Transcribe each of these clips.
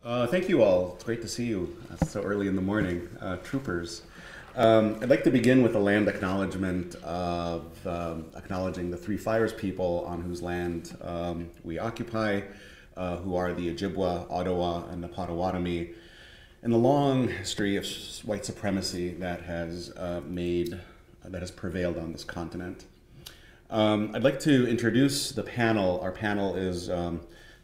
Thank you all. It's great to see you so early in the morning, troopers. I'd like to begin with a land acknowledgement of acknowledging the Three Fires people on whose land we occupy, who are the Ojibwa, Ottawa, and the Potawatomi, and the long history of white supremacy that has prevailed on this continent. I'd like to introduce the panel. Our panel is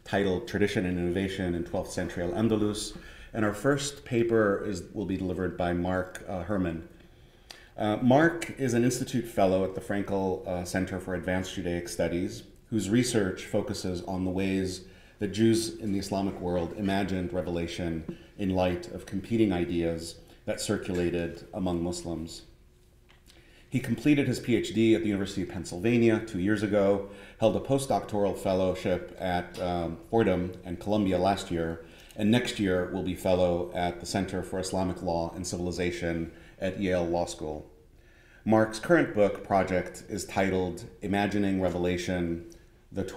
titled Tradition and Innovation in 12th Century al-Andalus, and our first paper will be delivered by Marc Herman. Marc is an Institute Fellow at the Frankel Center for Advanced Judaic Studies, whose research focuses on the ways that Jews in the Islamic world imagined revelation in light of competing ideas that circulated among Muslims. He completed his PhD at the University of Pennsylvania 2 years ago, held a postdoctoral fellowship at Fordham and Columbia last year, and next year will be fellow at the Center for Islamic Law and Civilization at Yale Law School. Marc's current book project is titled Imagining Revelation, the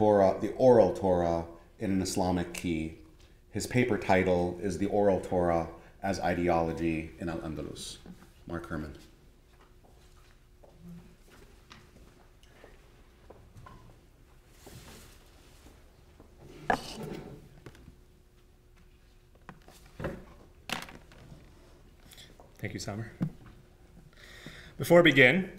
Oral Torah in an Islamic Key. His paper title is The Oral Torah as Ideology in al-Andalus. Marc Herman. Thank you, Samer. Before I begin,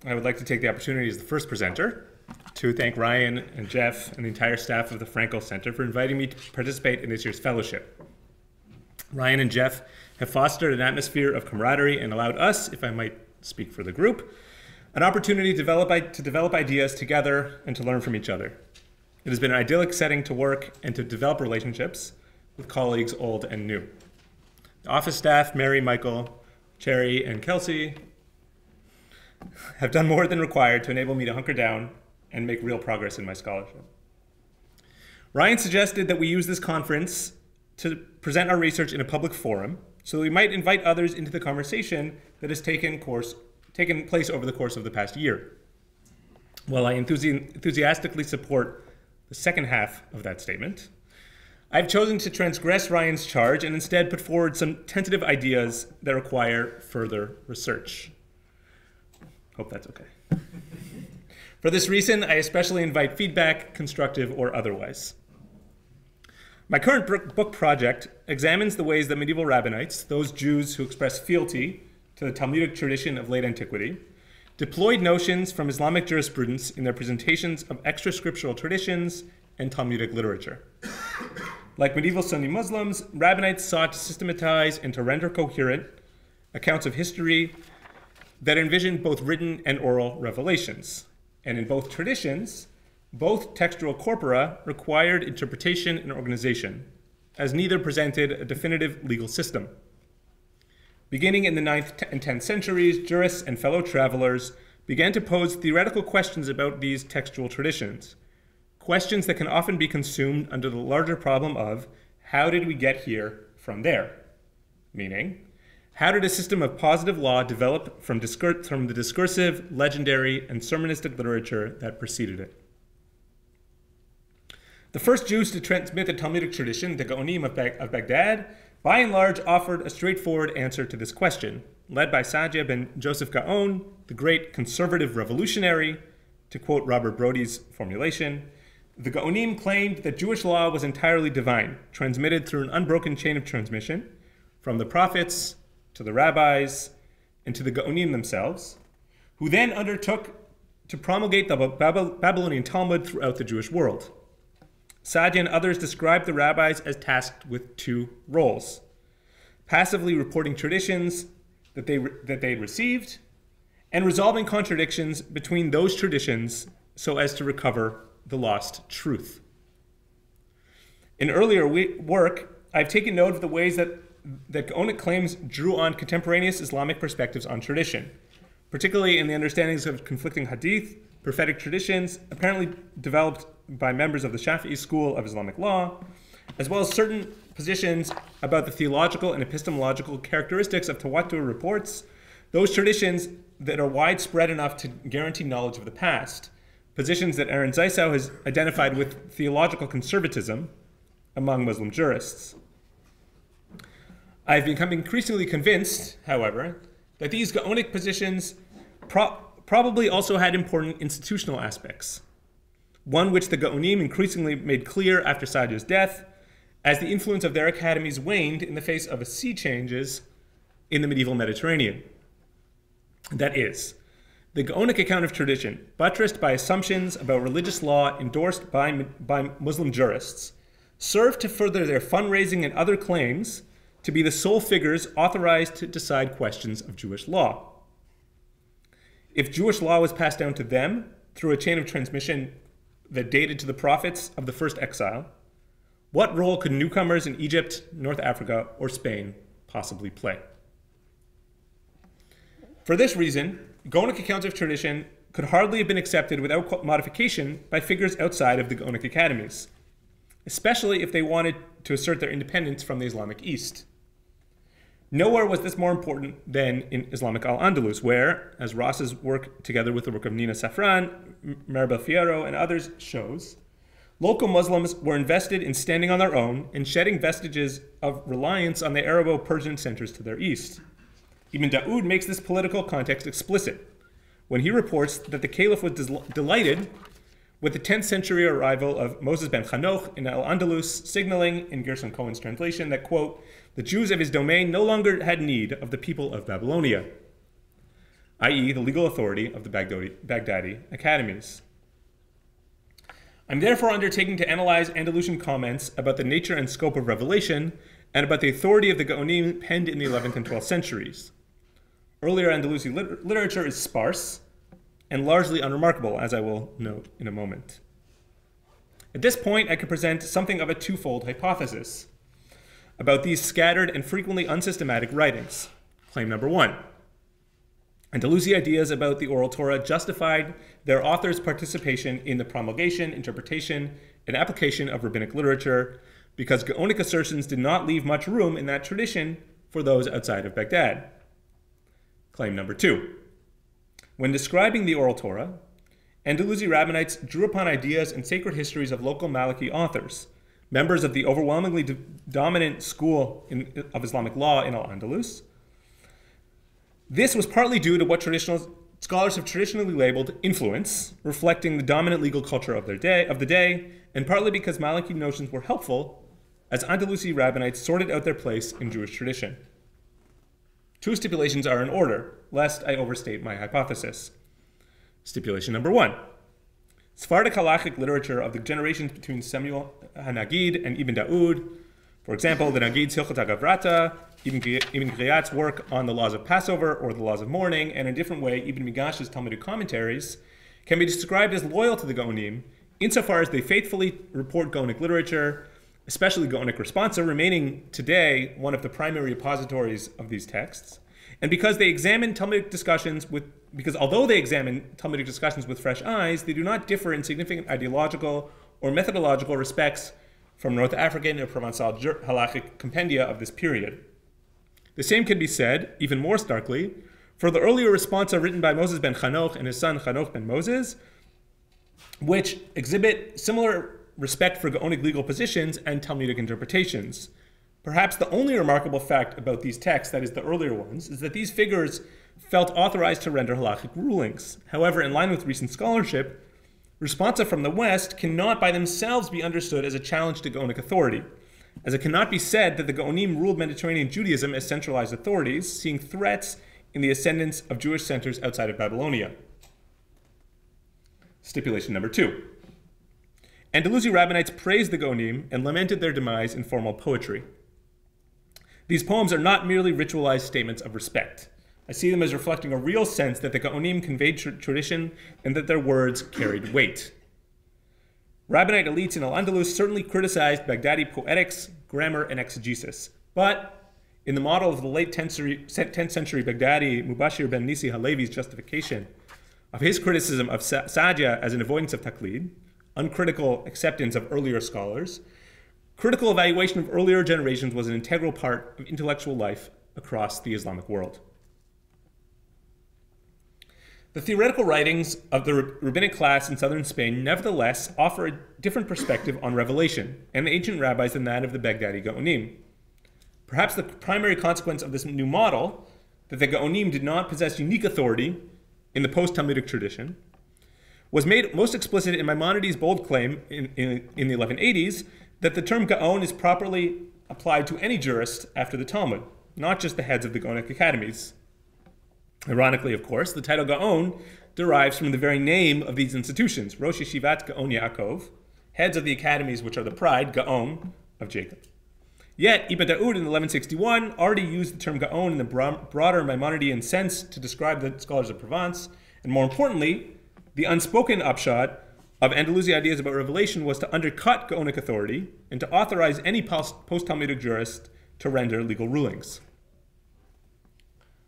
I would like to take the opportunity as the first presenter to thank Ryan and Jeff and the entire staff of the Frankel Center for inviting me to participate in this year's fellowship. Ryan and Jeff have fostered an atmosphere of camaraderie and allowed us, if I might speak for the group, an opportunity to develop ideas together and to learn from each other. It has been an idyllic setting to work and to develop relationships with colleagues old and new. The office staff, Mary, Michael, Cherry, and Kelsey, have done more than required to enable me to hunker down and make real progress in my scholarship. Ryan suggested that we use this conference to present our research in a public forum so that we might invite others into the conversation that has taken place over the course of the past year. While I enthusiastically support the second half of that statement, I've chosen to transgress Ryan's charge and instead put forward some tentative ideas that require further research. Hope that's okay. For this reason, I especially invite feedback, constructive or otherwise. My current book project examines the ways that medieval rabbinites, those Jews who express fealty to the Talmudic tradition of late antiquity, deployed notions from Islamic jurisprudence in their presentations of extra-scriptural traditions and Talmudic literature. Like medieval Sunni Muslims, rabbinites sought to systematize and to render coherent accounts of history that envisioned both written and oral revelations. And in both traditions, both textual corpora required interpretation and organization, as neither presented a definitive legal system. Beginning in the 9th and 10th centuries, jurists and fellow travelers began to pose theoretical questions about these textual traditions. Questions that can often be consumed under the larger problem of how did we get here from there? Meaning, how did a system of positive law develop from the discursive, legendary, and sermonistic literature that preceded it? The first Jews to transmit the Talmudic tradition, the Gaonim of Baghdad, by and large offered a straightforward answer to this question, led by Saadia ben Joseph Gaon, the great conservative revolutionary. To quote Robert Brody's formulation, the Gaonim claimed that Jewish law was entirely divine, transmitted through an unbroken chain of transmission, from the prophets to the rabbis and to the Gaonim themselves, who then undertook to promulgate the Babylonian Talmud throughout the Jewish world. Saadia and others described the rabbis as tasked with two roles: passively reporting traditions that they had received, and resolving contradictions between those traditions so as to recover the lost truth. In earlier work, I've taken note of the ways that Gaonic claims drew on contemporaneous Islamic perspectives on tradition, particularly in the understandings of conflicting hadith, prophetic traditions, apparently developed by members of the Shafi'i school of Islamic law, as well as certain positions about the theological and epistemological characteristics of Tawatur reports, those traditions that are widespread enough to guarantee knowledge of the past, positions that Aaron Zeisau has identified with theological conservatism among Muslim jurists. I've become increasingly convinced, however, that these Gaonic positions probably also had important institutional aspects, one which the Gaonim increasingly made clear after Sadia's death, as the influence of their academies waned in the face of sea changes in the medieval Mediterranean. That is, the Gaonic account of tradition, buttressed by assumptions about religious law endorsed by Muslim jurists, served to further their fundraising and other claims to be the sole figures authorized to decide questions of Jewish law. If Jewish law was passed down to them through a chain of transmission that dated to the prophets of the first exile, what role could newcomers in Egypt, North Africa, or Spain possibly play? For this reason, Gaonic accounts of tradition could hardly have been accepted without modification by figures outside of the Gaonic academies, especially if they wanted to assert their independence from the Islamic East. Nowhere was this more important than in Islamic al-Andalus, where, as Ross's work together with the work of Nina Safran, Maribel Fierro, and others shows, local Muslims were invested in standing on their own and shedding vestiges of reliance on the Arabo-Persian centers to their east. Ibn Daud makes this political context explicit when he reports that the Caliph was delighted with the 10th century arrival of Moses ben Hanoch in al-Andalus, signaling, in Gerson Cohen's translation, that, quote, the Jews of his domain no longer had need of the people of Babylonia, i.e. the legal authority of the Baghdadi academies. I'm therefore undertaking to analyze Andalusian comments about the nature and scope of revelation and about the authority of the Gaonim penned in the 11th and 12th centuries. Earlier Andalusi literature is sparse and largely unremarkable, as I will note in a moment. At this point, I could present something of a twofold hypothesis about these scattered and frequently unsystematic writings. Claim number one: Andalusi ideas about the oral Torah justified their authors' participation in the promulgation, interpretation, and application of rabbinic literature because Gaonic assertions did not leave much room in that tradition for those outside of Baghdad. Claim number two: when describing the oral Torah, Andalusi rabbinites drew upon ideas and sacred histories of local Maliki authors, members of the overwhelmingly dominant school of Islamic law in al-Andalus. This was partly due to what scholars have traditionally labeled influence, reflecting the dominant legal culture of the day, and partly because Maliki notions were helpful as Andalusi rabbinites sorted out their place in Jewish tradition. Two stipulations are in order, lest I overstate my hypothesis. Stipulation number one: Sephardic halachic literature of the generations between Samuel HaNagid and Ibn Daud, for example, the Nagid's Hilchot HaGavrata, Ibn Griyat's work on the laws of Passover or the laws of mourning, and in a different way, Ibn Migash's Talmudic commentaries, can be described as loyal to the Gaonim, insofar as they faithfully report Gaonic literature, especially Gaonic responsa, remaining today one of the primary repositories of these texts, and because they examine Talmudic discussions because although they examine Talmudic discussions with fresh eyes, they do not differ in significant ideological or methodological respects from North African or Provençal halachic compendia of this period. The same can be said, even more starkly, for the earlier responsa written by Moses ben Hanoch and his son Hanoch ben Moses, which exhibit similar respect for Gaonic legal positions and Talmudic interpretations. Perhaps the only remarkable fact about these texts, that is the earlier ones, is that these figures felt authorized to render halachic rulings. However, in line with recent scholarship, responsa from the West cannot by themselves be understood as a challenge to Gaonic authority, as it cannot be said that the Gaonim ruled Mediterranean Judaism as centralized authorities, seeing threats in the ascendance of Jewish centers outside of Babylonia. Stipulation number two: Andalusi rabbinites praised the Gaonim and lamented their demise in formal poetry. These poems are not merely ritualized statements of respect. I see them as reflecting a real sense that the Gaonim conveyed tradition and that their words carried weight. Rabbinite elites in al-Andalus certainly criticized Baghdadi poetics, grammar, and exegesis. But in the model of the late 10th century Baghdadi Mubashir ben Nisi Halevi's justification of his criticism of Sadia as an avoidance of taqlid, uncritical acceptance of earlier scholars, critical evaluation of earlier generations was an integral part of intellectual life across the Islamic world. The theoretical writings of the rabbinic class in southern Spain nevertheless offer a different perspective on revelation and the ancient rabbis than that of the Baghdadi Gaonim. Perhaps the primary consequence of this new model, that the Gaonim did not possess unique authority in the post-Talmudic tradition, was made most explicit in Maimonides' bold claim in the 1180s that the term Gaon is properly applied to any jurist after the Talmud, not just the heads of the Gaonic academies. Ironically, of course, the title Gaon derives from the very name of these institutions, Rosh Yeshivat Gaon Yaakov, heads of the academies which are the pride, Gaon, of Jacob. Yet, Ibn Daud in 1161 already used the term Gaon in the broader Maimonidean sense to describe the scholars of Provence, and more importantly, the unspoken upshot of Andalusi ideas about revelation was to undercut Gaonic authority and to authorize any post-Talmudic jurist to render legal rulings.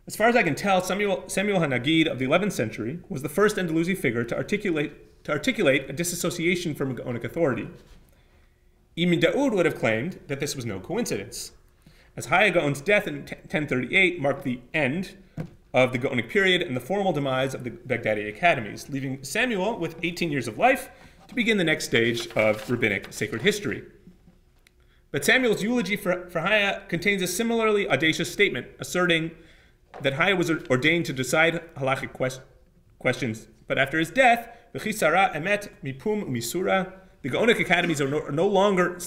As far as I can tell, Samuel HaNagid of the 11th century was the first Andalusi figure to articulate a disassociation from Gaonic authority. Ibn Daud would have claimed that this was no coincidence, as Bahya Gaon's death in 1038 marked the end of the Gaonic period and the formal demise of the Baghdadi academies, leaving Samuel with 18 years of life to begin the next stage of rabbinic sacred history. But Samuel's eulogy for Bahya contains a similarly audacious statement, asserting that Bahya was ordained to decide halachic questions, but after his death, v'chisara emet mipum misura, the Gaonic academies are no longer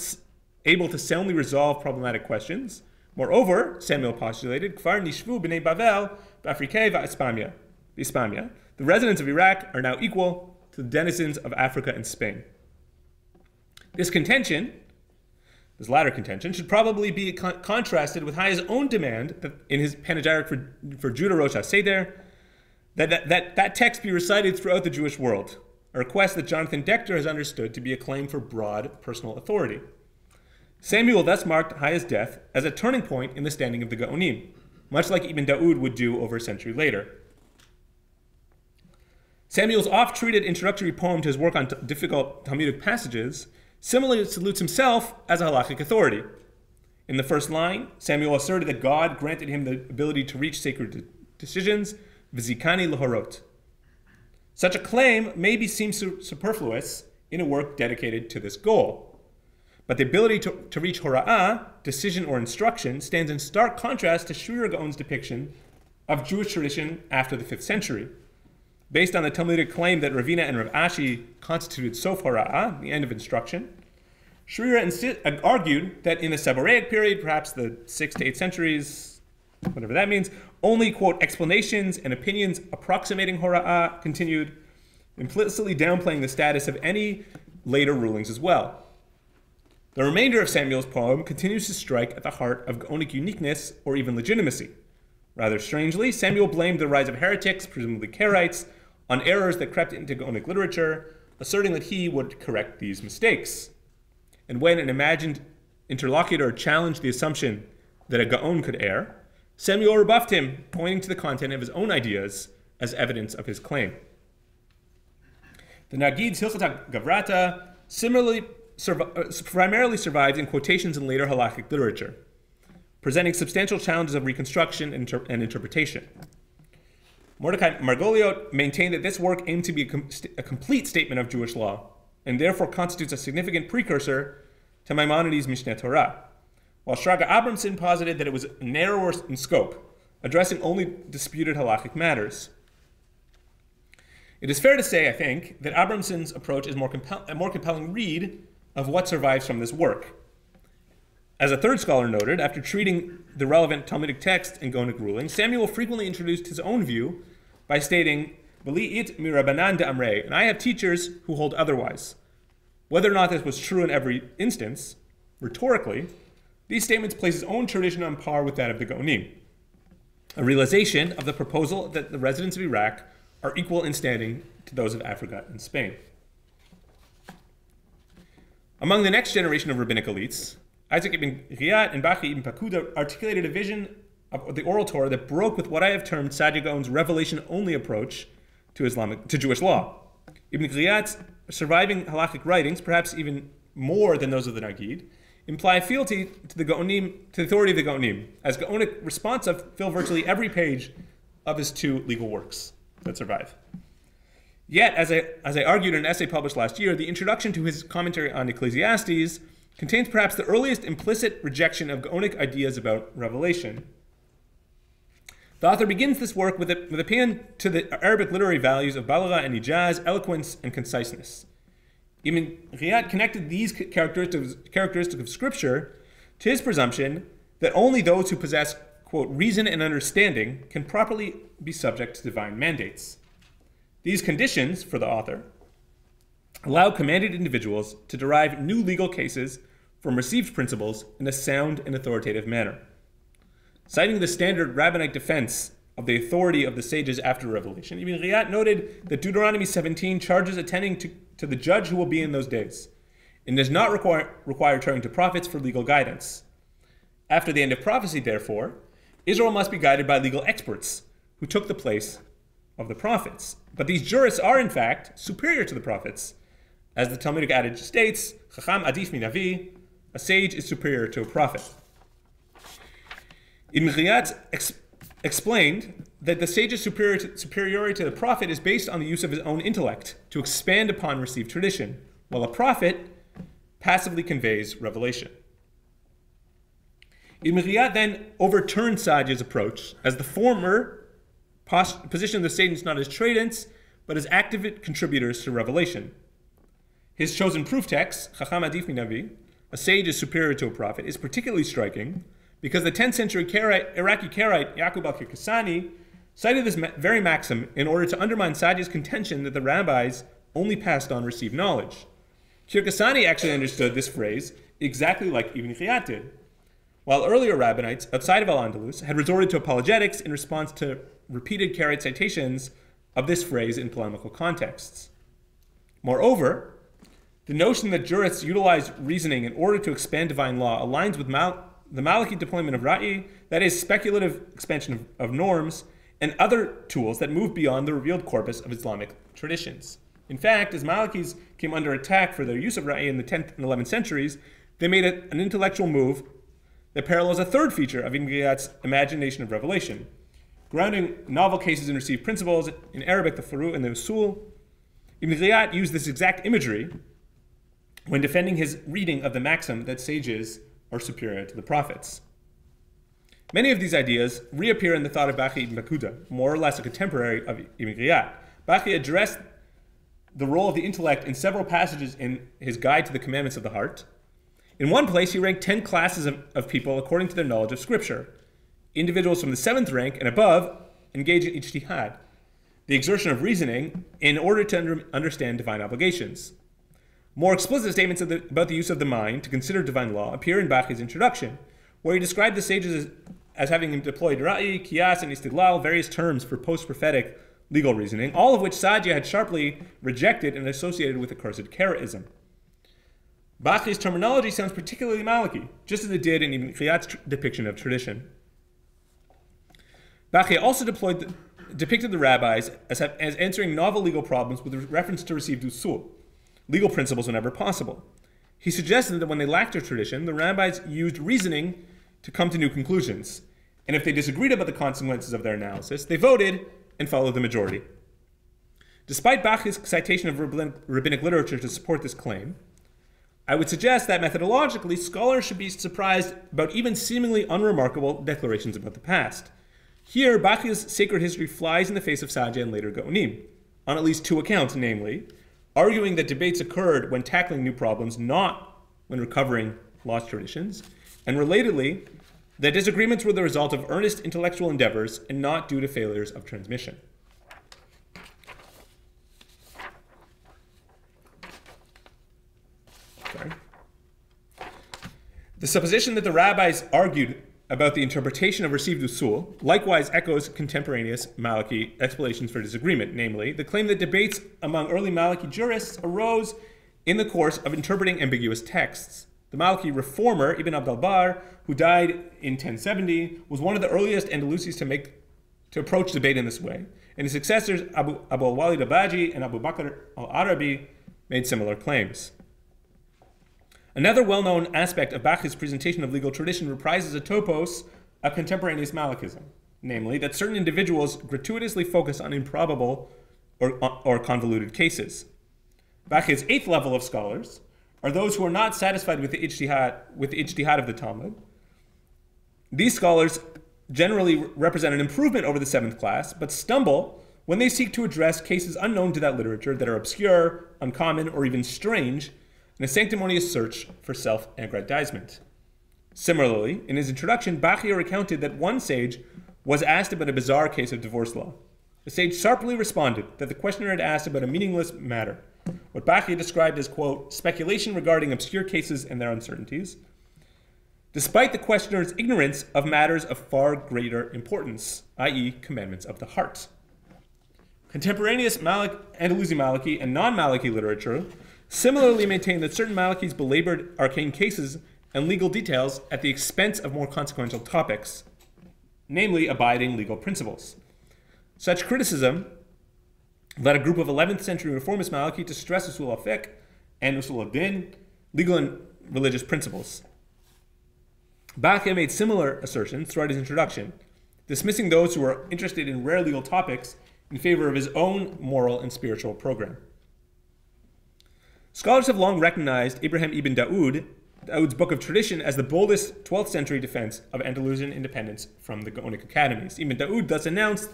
able to soundly resolve problematic questions. Moreover, Samuel postulated, Kfar nishvu b'nei Bavel b'Afrikei v'Hispania. The residents of Iraq are now equal to the denizens of Africa and Spain. This latter contention, should probably be contrasted with Bahya's own demand that in his panegyric for Judah Rosh HaSeder, that text be recited throughout the Jewish world, a request that Jonathan Dechter has understood to be a claim for broad personal authority. Samuel thus marked Bahya's death as a turning point in the standing of the Gaonim, much like Ibn Daud would do over a century later. Samuel's oft-treated introductory poem to his work on difficult Talmudic passages similarly salutes himself as a halachic authority. In the first line, Samuel asserted that God granted him the ability to reach sacred decisions, v'zikani l'horot. Such a claim maybe seems superfluous in a work dedicated to this goal. But the ability to reach hora'ah, decision or instruction, stands in stark contrast to Shriya Gaon's depiction of Jewish tradition after the 5th century. Based on the Talmudic claim that Ravina and Rav Ashi constituted sof hora'ah, the end of instruction, Shriya argued that in the Saboraic period, perhaps the 6th to 8th centuries, whatever that means, only, quote, explanations and opinions approximating hora'ah continued, implicitly downplaying the status of any later rulings as well. The remainder of Samuel's poem continues to strike at the heart of Gaonic uniqueness or even legitimacy. Rather strangely, Samuel blamed the rise of heretics, presumably Karaites, on errors that crept into Gaonic literature, asserting that he would correct these mistakes. And when an imagined interlocutor challenged the assumption that a Gaon could err, Samuel rebuffed him, pointing to the content of his own ideas as evidence of his claim. The Nagid's Hilchot Gavrata similarly primarily survives in quotations in later halachic literature, presenting substantial challenges of reconstruction and interpretation. Mordecai Margoliot maintained that this work aimed to be a complete statement of Jewish law, and therefore constitutes a significant precursor to Maimonides' Mishneh Torah, while Shraga Abramson posited that it was narrower in scope, addressing only disputed halachic matters. It is fair to say, I think, that Abramson's approach is a more compelling read of what survives from this work. As a third scholar noted, after treating the relevant Talmudic text and Gaonic ruling, Samuel frequently introduced his own view by stating, V'li'it mirabanan de'amrei, and I have teachers who hold otherwise. Whether or not this was true in every instance, rhetorically, these statements place his own tradition on par with that of the Gaonim, a realization of the proposal that the residents of Iraq are equal in standing to those of Africa and Spain. Among the next generation of rabbinic elites, Isaac ibn Riyad and Bahya ibn Paquda articulated a vision of the oral Torah that broke with what I have termed Saadia Gaon's revelation-only approach to Jewish law. Ibn Riyad's surviving halachic writings, perhaps even more than those of the Nagid, imply fealty to the Gaonim, to the authority of the Gaonim, as Gaonic responsive fill virtually every page of his 2 legal works that survive. Yet, as I argued in an essay published last year, the introduction to his commentary on Ecclesiastes contains perhaps the earliest implicit rejection of Gaonic ideas about revelation. The author begins this work with a paean to the Arabic literary values of balagha and ijaz, eloquence, and conciseness. Ibn Riyad connected these characteristics of scripture to his presumption that only those who possess, quote, reason and understanding can properly be subject to divine mandates. These conditions, for the author, allow commanded individuals to derive new legal cases from received principles in a sound and authoritative manner. Citing the standard rabbinic defense of the authority of the sages after revelation, Ibn Riyad noted that Deuteronomy 17 charges attending to the judge who will be in those days, and does not require turning to prophets for legal guidance. After the end of prophecy, therefore, Israel must be guided by legal experts who took the place of the prophets. But these jurists are, in fact, superior to the prophets. As the Talmudic adage states, Chacham adif min navi, a sage is superior to a prophet. Ibn Riyad explained that the sage's superiority to the prophet is based on the use of his own intellect to expand upon received tradition, while a prophet passively conveys revelation. Ibn Riyad then overturned Sa'di's approach as the former positioned the sages not as tradents, but as active contributors to revelation. His chosen proof text, Chacham adif min navi, a sage is superior to a prophet, is particularly striking because the 10th century Iraqi Karaite Yaqub al-Kirkasani cited this very maxim in order to undermine Sa'di's contention that the rabbis only passed on received knowledge. Kirkasani actually understood this phrase exactly like Ibn Riyad did, while earlier rabbinites outside of al-Andalus had resorted to apologetics in response to repeated Karaite citations of this phrase in polemical contexts. Moreover, the notion that jurists utilize reasoning in order to expand divine law aligns with the Maliki deployment of ra'i, that is, speculative expansion of norms, and other tools that move beyond the revealed corpus of Islamic traditions. In fact, as Malikis came under attack for their use of ra'i in the 10th and 11th centuries, they made an intellectual move that parallels a third feature of Ibn Riyad's imagination of revelation, grounding novel cases in received principles, in Arabic, the furu' and the usul. Ibn Riyad used this exact imagery when defending his reading of the maxim that sages are superior to the prophets. Many of these ideas reappear in the thought of Bahya ibn Paquda, more or less a contemporary of Ibn Riyad. Bahya addressed the role of the intellect in several passages in his Guide to the Commandments of the Heart. In one place, he ranked 10 classes of people according to their knowledge of Scripture. Individuals from the 7th rank and above engage in ijtihad, the exertion of reasoning in order to understand divine obligations. More explicit statements about the use of the mind to consider divine law appear in Bahya's introduction, where he described the sages as having deployed ra'i, qiyas, and istidlal, various terms for post-prophetic legal reasoning, all of which Sa'di had sharply rejected and associated with accursed Karaism. Bahya's terminology sounds particularly Maliki, just as it did in Ibn Riyad's depiction of tradition. Bahya also depicted the rabbis as answering novel legal problems with reference to received usul, legal principles whenever possible. He suggested that when they lacked a tradition, the rabbis used reasoning to come to new conclusions, and if they disagreed about the consequences of their analysis, they voted and followed the majority. Despite Bahya's citation of rabbinic literature to support this claim, I would suggest that methodologically, scholars should be surprised about even seemingly unremarkable declarations about the past. Here, Bahya's sacred history flies in the face of Sa'di and later Gaonim, on at least two accounts, namely, arguing that debates occurred when tackling new problems, not when recovering lost traditions, and relatedly, that disagreements were the result of earnest intellectual endeavors and not due to failures of transmission. The supposition that the rabbis argued about the interpretation of received usul likewise echoes contemporaneous Maliki explanations for disagreement, namely, the claim that debates among early Maliki jurists arose in the course of interpreting ambiguous texts. The Maliki reformer, Ibn Abd al-Barr, who died in 1070, was one of the earliest Andalusis to approach debate in this way, and his successors, Abu al-Walid al-Baji and Abu Bakr al-Arabi, made similar claims. Another well-known aspect of Bahya's presentation of legal tradition reprises a topos of contemporaneous Malikism, namely that certain individuals gratuitously focus on improbable or convoluted cases. Bahya's eighth level of scholars are those who are not satisfied with the ijtihad of the Talmud. These scholars generally represent an improvement over the 7th class, but stumble when they seek to address cases unknown to that literature that are obscure, uncommon, or even strange in a sanctimonious search for self-aggrandizement. Similarly, in his introduction, Bahya recounted that one sage was asked about a bizarre case of divorce law. The sage sharply responded that the questioner had asked about a meaningless matter, what Bahya described as, quote, speculation regarding obscure cases and their uncertainties, despite the questioner's ignorance of matters of far greater importance, i.e. commandments of the heart. Contemporaneous Andalusi Maliki and non-Maliki literature similarly maintain that certain Malikis belabored arcane cases and legal details at the expense of more consequential topics, namely abiding legal principles. Such criticism led a group of 11th century reformist Maliki to stress usul al-fiqh and usul al-din, legal and religious principles. Bahya made similar assertions throughout his introduction, dismissing those who were interested in rare legal topics in favor of his own moral and spiritual program. Scholars have long recognized Ibrahim ibn Dawood's Book of Tradition as the boldest 12th century defense of Andalusian independence from the Gaonic academies. Ibn Dawood thus announced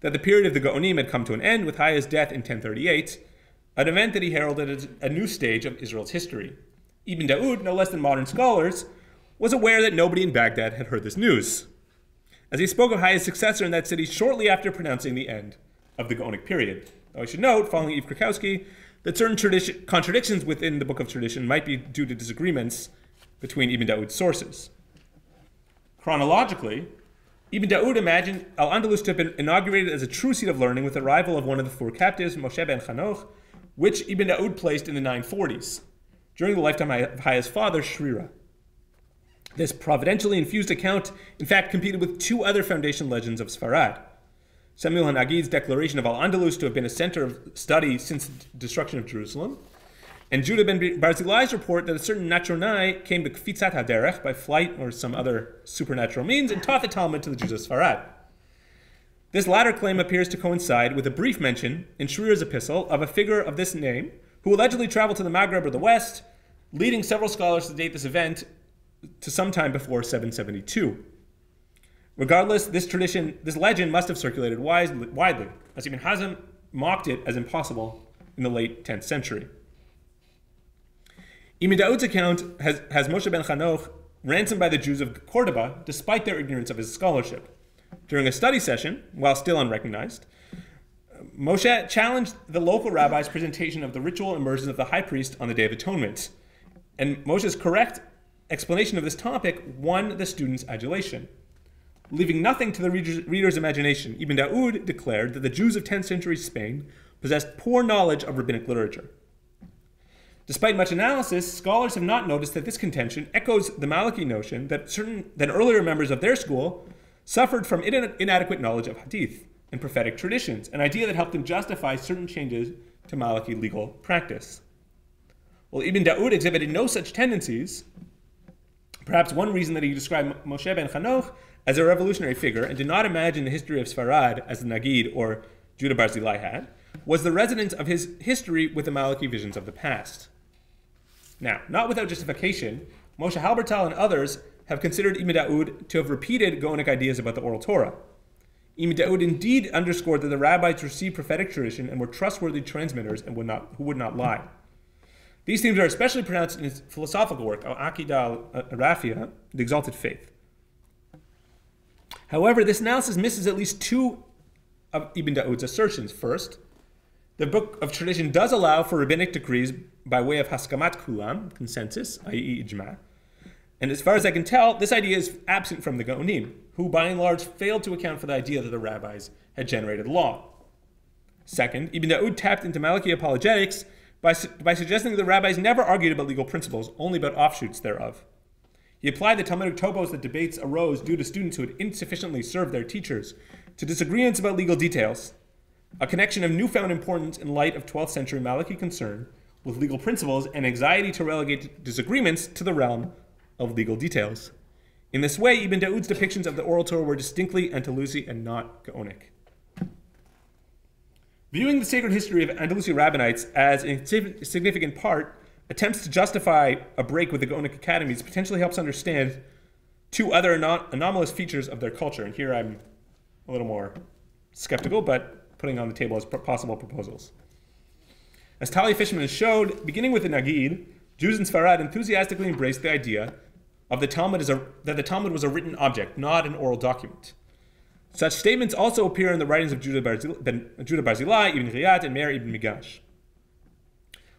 that the period of the Gaonim had come to an end with Bahya's death in 1038, an event that he heralded as a new stage of Israel's history. Ibn Dawood, no less than modern scholars, was aware that nobody in Baghdad had heard this news, as he spoke of Bahya's successor in that city shortly after pronouncing the end of the Gaonic period. Though I should note, following Yves Krakowski, that certain contradictions within the Book of Tradition might be due to disagreements between Ibn Dawood's sources. Chronologically, Ibn Dawood imagined al-Andalus to have been inaugurated as a true seat of learning with the arrival of one of the 4 captives, Moshe ben Chanoch, which Ibn Dawood placed in the 940s, during the lifetime of Bahya's father, Shrira. This providentially infused account, in fact, competed with 2 other foundation legends of Sfarad. Samuel Hanagid's declaration of al-Andalus to have been a center of study since the destruction of Jerusalem, and Judah ben Barzilai's report that a certain Natronai came to Kfitzat HaDerech by flight or some other supernatural means and taught the Talmud to the Jews of Sfarad. This latter claim appears to coincide with a brief mention in Shrira's epistle of a figure of this name who allegedly traveled to the Maghreb or the West, leading several scholars to date this event to sometime before 772. Regardless, this legend must have circulated widely, as Ibn Hazm mocked it as impossible in the late 10th century. Ibn Dawood's account has Moshe ben Chanoch ransomed by the Jews of Cordoba despite their ignorance of his scholarship. During a study session, while still unrecognized, Moshe challenged the local rabbi's presentation of the ritual immersion of the high priest on the Day of Atonement, and Moshe's correct explanation of this topic won the students' adulation. Leaving nothing to the reader's imagination, Ibn Dawood declared that the Jews of 10th century Spain possessed poor knowledge of rabbinic literature. Despite much analysis, scholars have not noticed that this contention echoes the Maliki notion that earlier members of their school suffered from inadequate knowledge of hadith and prophetic traditions, an idea that helped them justify certain changes to Maliki legal practice. While Ibn Dawood exhibited no such tendencies, perhaps one reason that he described Moshe ben Chanoch as a revolutionary figure and did not imagine the history of Sfarad as the Nagid or Judah Barzilai had, was the resonance of his history with the Maliki visions of the past. Now, not without justification, Moshe Halbertal and others have considered Ibn Dawood to have repeated Gaonic ideas about the oral Torah. Ibn Dawood indeed underscored that the rabbis received prophetic tradition and were trustworthy transmitters and who would not lie. These themes are especially pronounced in his philosophical work, Al-Aqidah al-Rafia, the Exalted Faith. However, this analysis misses at least 2 of Ibn Dawood's assertions. First, the Book of Tradition does allow for rabbinic decrees by way of haskamat kulam, consensus, i.e. ijma. And as far as I can tell, this idea is absent from the Gaonim, who by and large failed to account for the idea that the rabbis had generated law. Second, Ibn Dawood tapped into Maliki apologetics by suggesting that the rabbis never argued about legal principles, only about offshoots thereof. He applied the Talmudic topos that debates arose due to students who had insufficiently served their teachers to disagreements about legal details, a connection of newfound importance in light of 12th century Maliki concern with legal principles and anxiety to relegate disagreements to the realm of legal details. In this way, Ibn Dawood's depictions of the oral Torah were distinctly Andalusi and not Gaonic. Viewing the sacred history of Andalusi rabbinites as a significant part attempts to justify a break with the Gaonic academies potentially helps understand two other anomalous features of their culture. And here I'm a little more skeptical, but putting on the table as possible proposals. As Talia Fishman showed, beginning with the Nagid, Jews in Sfarad enthusiastically embraced the idea of the Talmud that the Talmud was a written object, not an oral document. Such statements also appear in the writings of Judah Barzilai, Ibn Riyad, and Meir ibn Migash.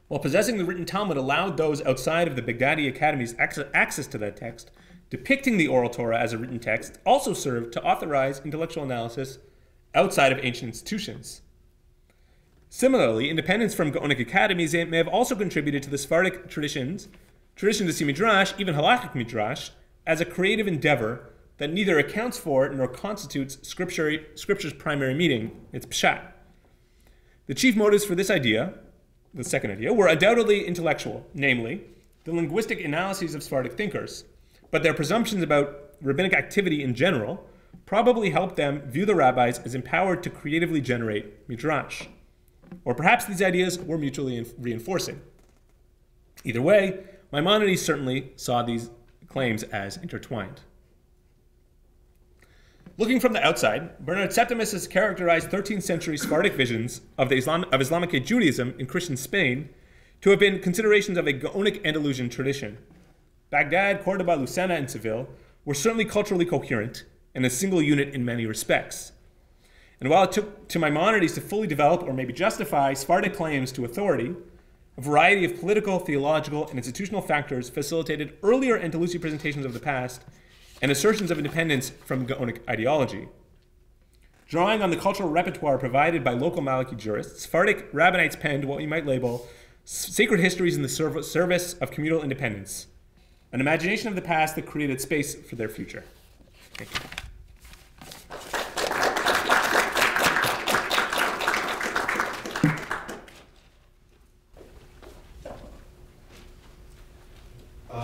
While possessing the written Talmud allowed those outside of the Baghdadi academies access to that text, depicting the oral Torah as a written text also served to authorize intellectual analysis outside of ancient institutions. Similarly, independence from Gaonic academies may have also contributed to the Sephardic tradition to see Midrash, even halachic Midrash, as a creative endeavor that neither accounts for nor constitutes Scripture's primary meaning, its pshat. The chief motives for this idea, the second idea, were undoubtedly intellectual, namely, the linguistic analyses of Sephardic thinkers, but their presumptions about rabbinic activity in general probably helped them view the rabbis as empowered to creatively generate Midrash. Or perhaps these ideas were mutually reinforcing. Either way, Maimonides certainly saw these claims as intertwined. Looking from the outside, Bernard Septimus has characterized 13th century Sephardic visions of Islamic Judaism in Christian Spain to have been considerations of a Gaonic Andalusian tradition. Baghdad, Cordoba, Lucena, and Seville were certainly culturally coherent and a single unit in many respects. And while it took to Maimonides to fully develop or maybe justify Sephardic claims to authority, a variety of political, theological, and institutional factors facilitated earlier Andalusi presentations of the past and assertions of independence from Gaonic ideology. Drawing on the cultural repertoire provided by local Maliki jurists, Sephardic rabbinites penned what you might label sacred histories in the service of communal independence, an imagination of the past that created space for their future. Thank you.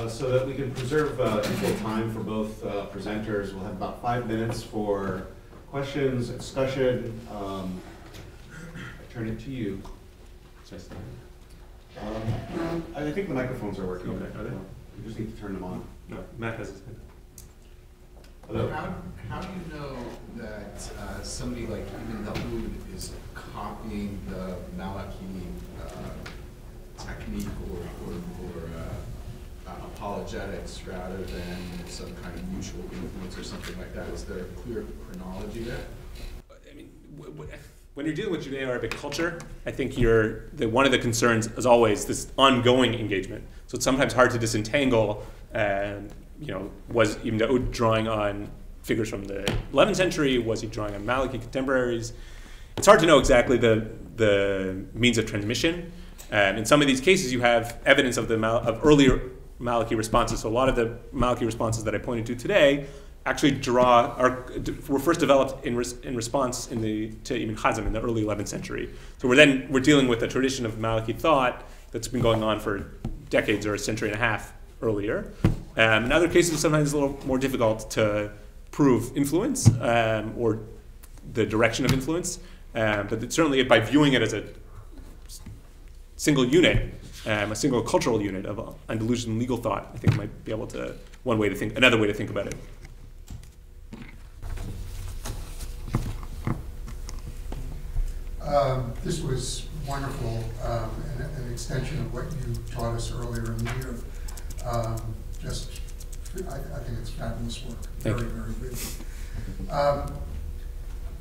So that we can preserve equal time for both presenters, we'll have about 5 minutes for questions, discussion. I turn it to you. I think the microphones are working. Okay, are they? You just need to turn them on. No, Matt has his hand. Hello? How do you know that somebody like even Ehud is copying the Maliki technique or apologetics rather than some kind of mutual influence or something like that? Is there a clear chronology there? I mean, when you're dealing with Judeo-Arabic culture, I think one of the concerns is always this ongoing engagement. So it's sometimes hard to disentangle. Was Ibn Daud drawing on figures from the 11th century? Was he drawing on Maliki contemporaries? It's hard to know exactly the means of transmission. In some of these cases, you have evidence of earlier Maliki responses. So a lot of the Maliki responses that I pointed to today actually were first developed in response to Ibn Hazm in the early 11th century. So we're dealing with a tradition of Maliki thought that's been going on for decades or a century and a half earlier. In other cases, sometimes it's a little more difficult to prove influence or the direction of influence. But certainly by viewing it as a single unit, a single cultural unit of Andalusian legal thought, I think might be able to, another way to think about it. This was wonderful, an extension of what you taught us earlier in the year. I think it's fabulous work, very good.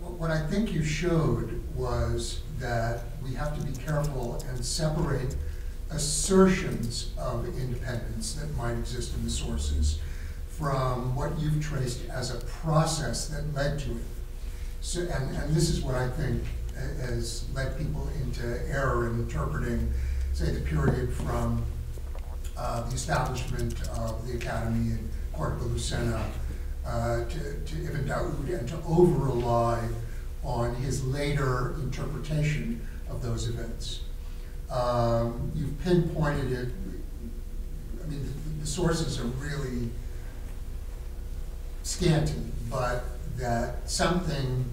What I think you showed was that we have to be careful and separate assertions of independence that might exist in the sources from what you've traced as a process that led to it. So, and this is what I think has led people into error in interpreting, say, the period from the establishment of the academy in Cordoba, Lucena, to Ibn Daud, and to over-rely on his later interpretation of those events. You've pinpointed it. I mean, the sources are really scanty, but that something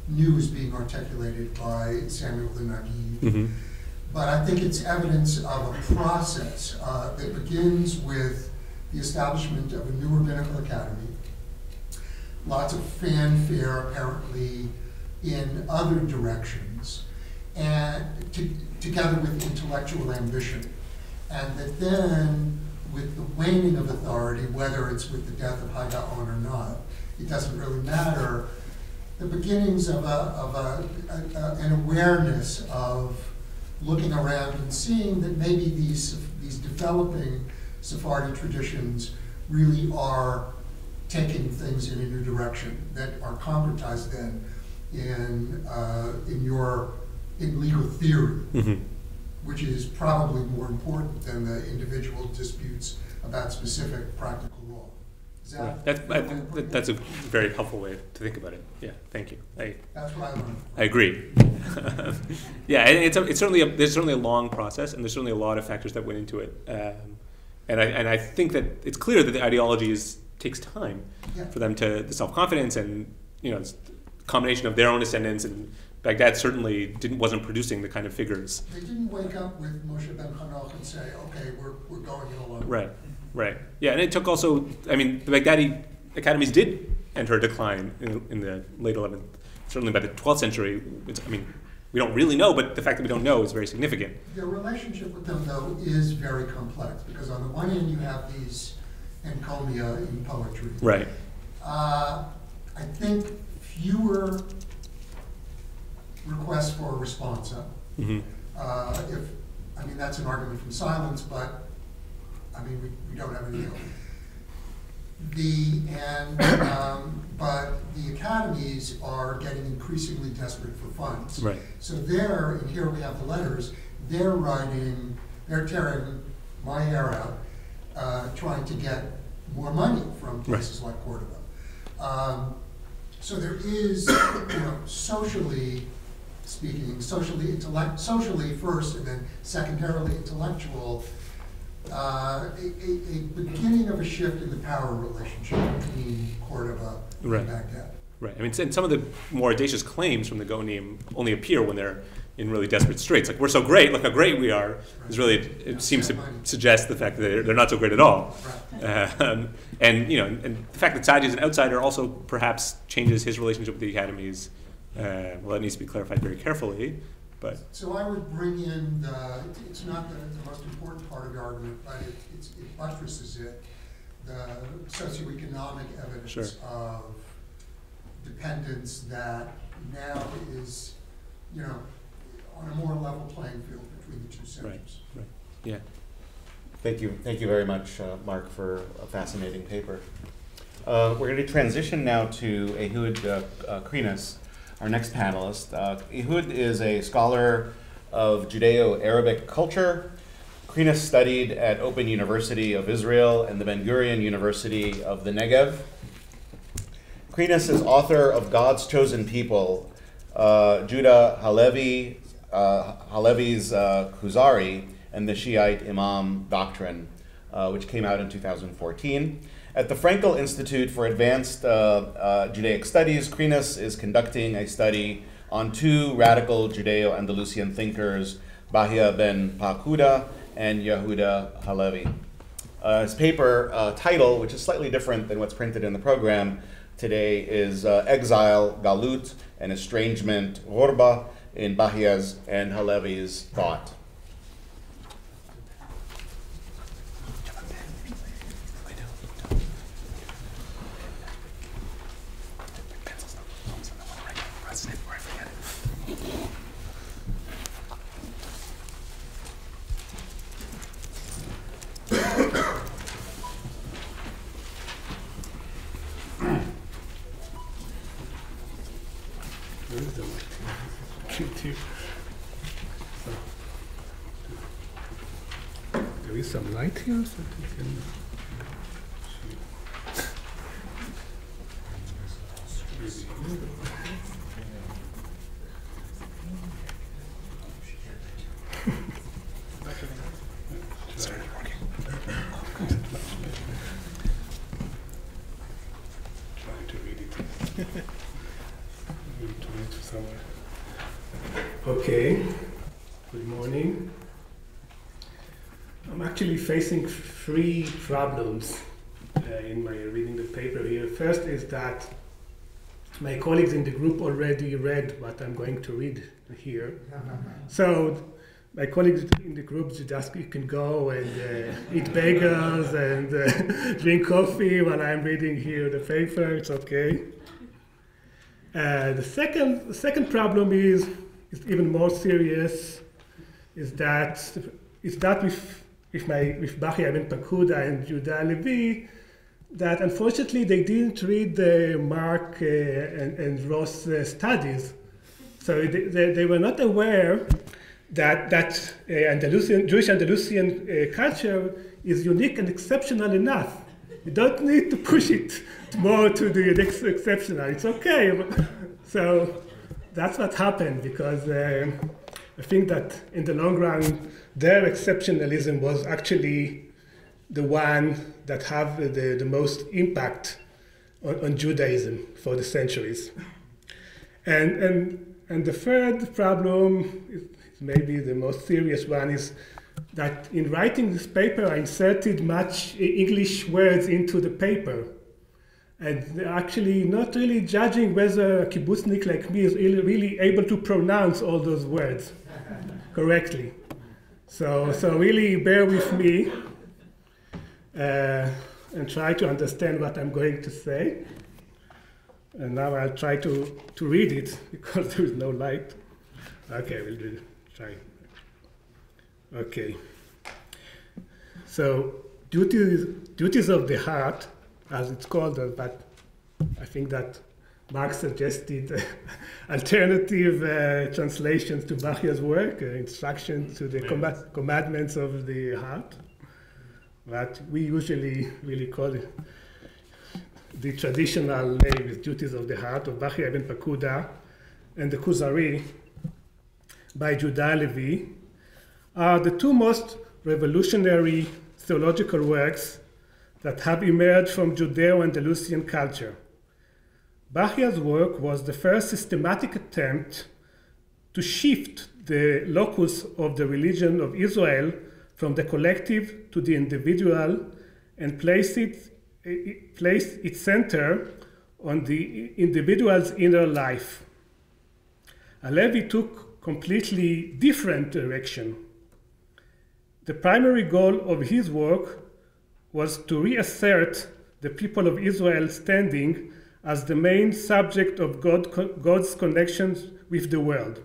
new is being articulated by Samuel the Nagid. But I think it's evidence of a process that begins with the establishment of a new rabbinical academy, lots of fanfare apparently in other directions, and together with intellectual ambition. And that then, with the waning of authority, whether it's with the death of Halevi or not, it doesn't really matter, the beginnings of an awareness of looking around and seeing that maybe these developing Sephardi traditions really are taking things in a new direction that are concretized then in legal theory, which is probably more important than the individual disputes about specific practical law. Is that that's a very helpful way to think about it. Yeah, thank you. That's what I learned. I agree. Yeah, and there's certainly a long process, and there's certainly a lot of factors that went into it. And I think that it's clear that the ideology takes time for them the self-confidence, and it's a combination of their own ascendance, and Baghdad certainly wasn't producing the kind of figures. They didn't wake up with Moshe ben Hanoch and say, okay, we're going it alone. Right. Yeah, and it took also, the Baghdadi academies did enter a decline in the late 11th, certainly by the 12th century. We don't really know, but the fact that we don't know is very significant. The relationship with them, though, is very complex, because on the one hand you have these encomia in poetry. Right. I think fewer requests for a responsa. That's an argument from silence, but we don't have any deal. But the academies are getting increasingly desperate for funds. Right. So and here we have the letters, they're tearing my hair out, trying to get more money from places like Ghurba. So there is, socially speaking, socially first, and then secondarily intellectual, a beginning of a shift in the power relationship between Ghurba and Baghdad. Right. And some of the more audacious claims from the Gonim only appear when they're in really desperate straits. Like, we're so great, look how great we are. It seems to suggest the fact that they're not so great at all. And the fact that Sadi is an outsider also perhaps changes his relationship with the academies. That needs to be clarified very carefully. But so I would bring in it's not the most important part of the argument, but it buttresses it, the socioeconomic evidence of dependence that now is, on a more level playing field between the two centers. Right. Yeah. Thank you very much, Marc, for a fascinating paper. We're going to transition now to Ehud Krinis, our next panelist. Ehud is a scholar of Judeo-Arabic culture. Krinis studied at Open University of Israel and the Ben-Gurion University of the Negev. Krinis is author of God's Chosen People, Judah Halevi's Kuzari, and the Shiite Imam Doctrine, which came out in 2014. At the Frankel Institute for Advanced Judaic Studies, Krinis is conducting a study on two radical Judeo-Andalusian thinkers, Bahya ben Paquda and Yehuda Halevi. His paper title, which is slightly different than what's printed in the program today, is Exile, Galut, and Estrangement, Ghurba, in Bahya's and Halevi's thought. There is some light here, so we can. Trying to read it. Okay. Good morning. I'm actually facing three problems in my reading the paper here. First is that my colleagues in the group already read what I'm going to read here. So my colleagues in the group you can go and eat bagels and drink coffee while I'm reading here the paper. It's okay. The second problem is even more serious. Is that with Bahya and Paquda and Judah Halevi, that unfortunately they didn't read the Marc and Ross studies, so they were not aware that Jewish Andalusian culture is unique and exceptional enough. You don't need to push it more to the exceptional. It's okay. So that's what happened, because I think that in the long run, their exceptionalism was actually the one that have the most impact on Judaism for the centuries. And the third problem, is maybe the most serious one, is that in writing this paper, I inserted much English words into the paper. And actually not really judging whether a kibbuznik like me is really able to pronounce all those words correctly. So really bear with me and try to understand what I'm going to say. And now I'll try to read it because there is no light. Okay, we'll try. Okay. So duties of the heart, as it's called, but I think that Marc suggested alternative translations to Bahya's work, instructions to the commandments of the heart. But we usually really call it the traditional name is Duties of the Heart of Bahya ibn Paquda and the Kuzari by Judah Halevi are the two most revolutionary theological works that have emerged from Judeo-Andalusian culture. Bahya's work was the first systematic attempt to shift the locus of the religion of Israel from the collective to the individual and place its center on the individual's inner life. Halevi took completely different direction. The primary goal of his work was to reassert the people of Israel's standing as the main subject of God's connections with the world.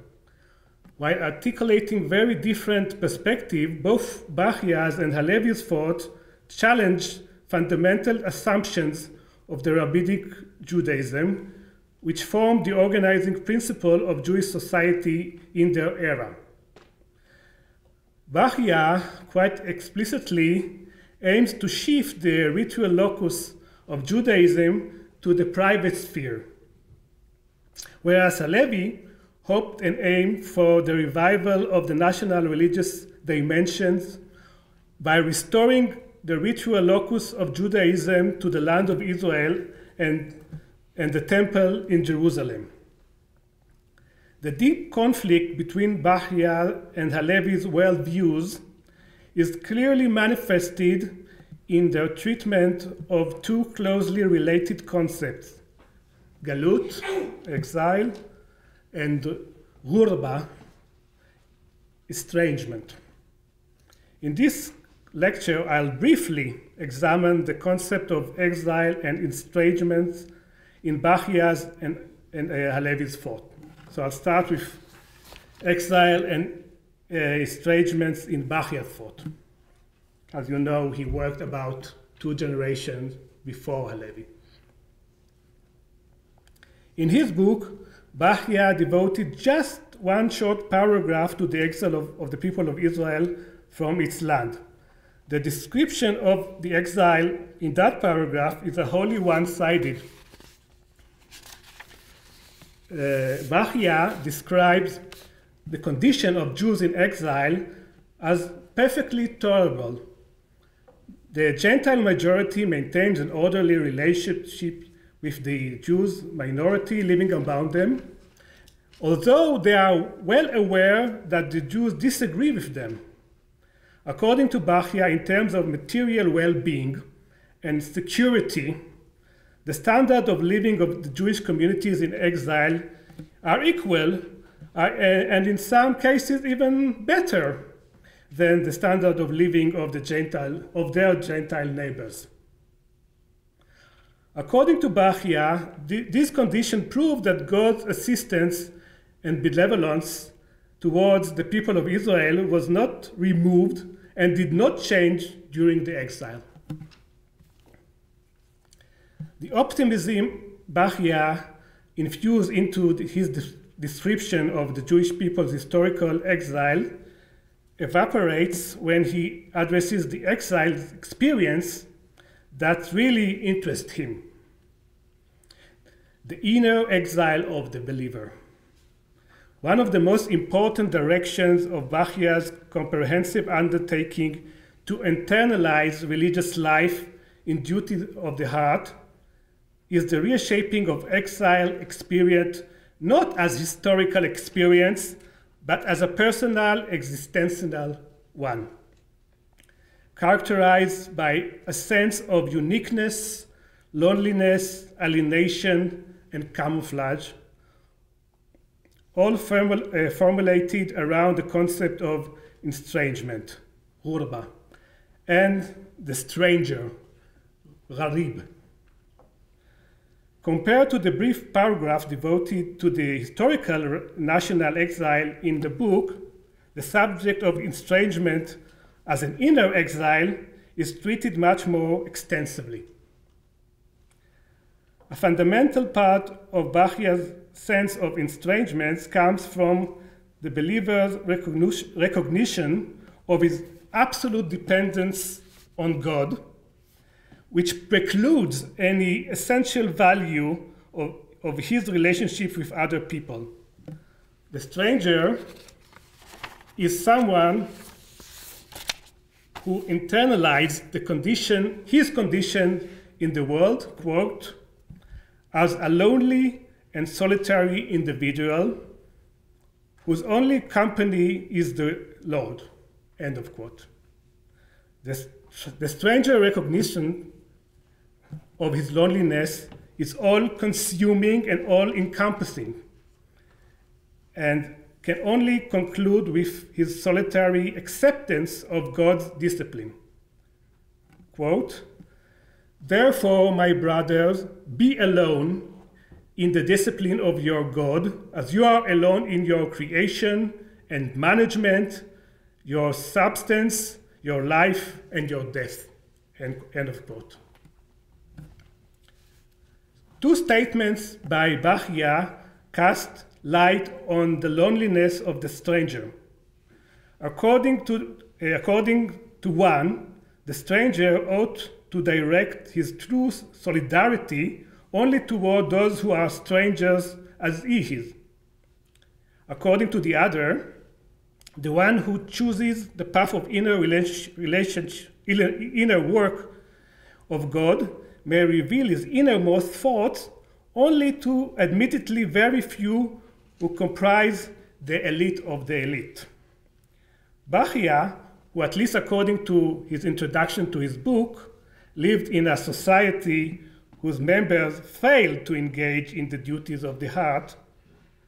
While articulating very different perspectives, both Bahya's and Halevi's thought challenged fundamental assumptions of the rabbinic Judaism, which formed the organizing principle of Jewish society in their era. Bahya quite explicitly aims to shift the ritual locus of Judaism to the private sphere, whereas Halevi hoped and aimed for the revival of the national religious dimensions by restoring the ritual locus of Judaism to the land of Israel and the temple in Jerusalem. The deep conflict between Bahya and Halevi's worldviews is clearly manifested in their treatment of two closely related concepts, Galut, exile, and Ghurba, estrangement. In this lecture, I'll briefly examine the concept of exile and estrangement in Bahya's and Halevi's thought. So I'll start with exile and estrangements in Bahya's thought. As you know, he worked about 2 generations before Halevi. In his book, Bahya devoted just one short paragraph to the exile of the people of Israel from its land. The description of the exile in that paragraph is a wholly one-sided. Bahya describes the condition of Jews in exile as perfectly tolerable. The Gentile majority maintains an orderly relationship with the Jews minority living among them, although they are well aware that the Jews disagree with them. According to Bahya, in terms of material well-being and security, the standard of living of the Jewish communities in exile are equal, and in some cases even better than the standard of living of their Gentile neighbors. According to Bahya, this condition proved that God's assistance and benevolence towards the people of Israel was not removed and did not change during the exile. The optimism Bahya infused into his description of the Jewish people's historical exile evaporates when he addresses the exile experience that really interests him: the inner exile of the believer. One of the most important directions of Bahya's comprehensive undertaking to internalize religious life in duty of the heart is the reshaping of exile experience not as historical experience, but as a personal, existential one, characterized by a sense of uniqueness, loneliness, alienation, and camouflage, all formulated around the concept of estrangement, Ghurba, and the stranger, Gharib. Compared to the brief paragraph devoted to the historical national exile in the book, the subject of estrangement as an inner exile is treated much more extensively. A fundamental part of Bahya's sense of estrangement comes from the believer's recognition of his absolute dependence on God, which precludes any essential value of his relationship with other people. The stranger is someone who internalized his condition in the world, quote, as a lonely and solitary individual whose only company is the Lord, end of quote. The stranger recognition of his loneliness is all-consuming and all-encompassing, and can only conclude with his solitary acceptance of God's discipline. Quote, "Therefore, my brothers, be alone in the discipline of your God, as you are alone in your creation and management, your substance, your life, and your death." End of quote. Two statements by Bahya cast light on the loneliness of the stranger. According to one, the stranger ought to direct his true solidarity only toward those who are strangers as he is. According to the other, the one who chooses the path of inner work of God may reveal his innermost thoughts only to admittedly very few who comprise the elite of the elite. Bahya, who at least according to his introduction to his book, lived in a society whose members failed to engage in the duties of the heart,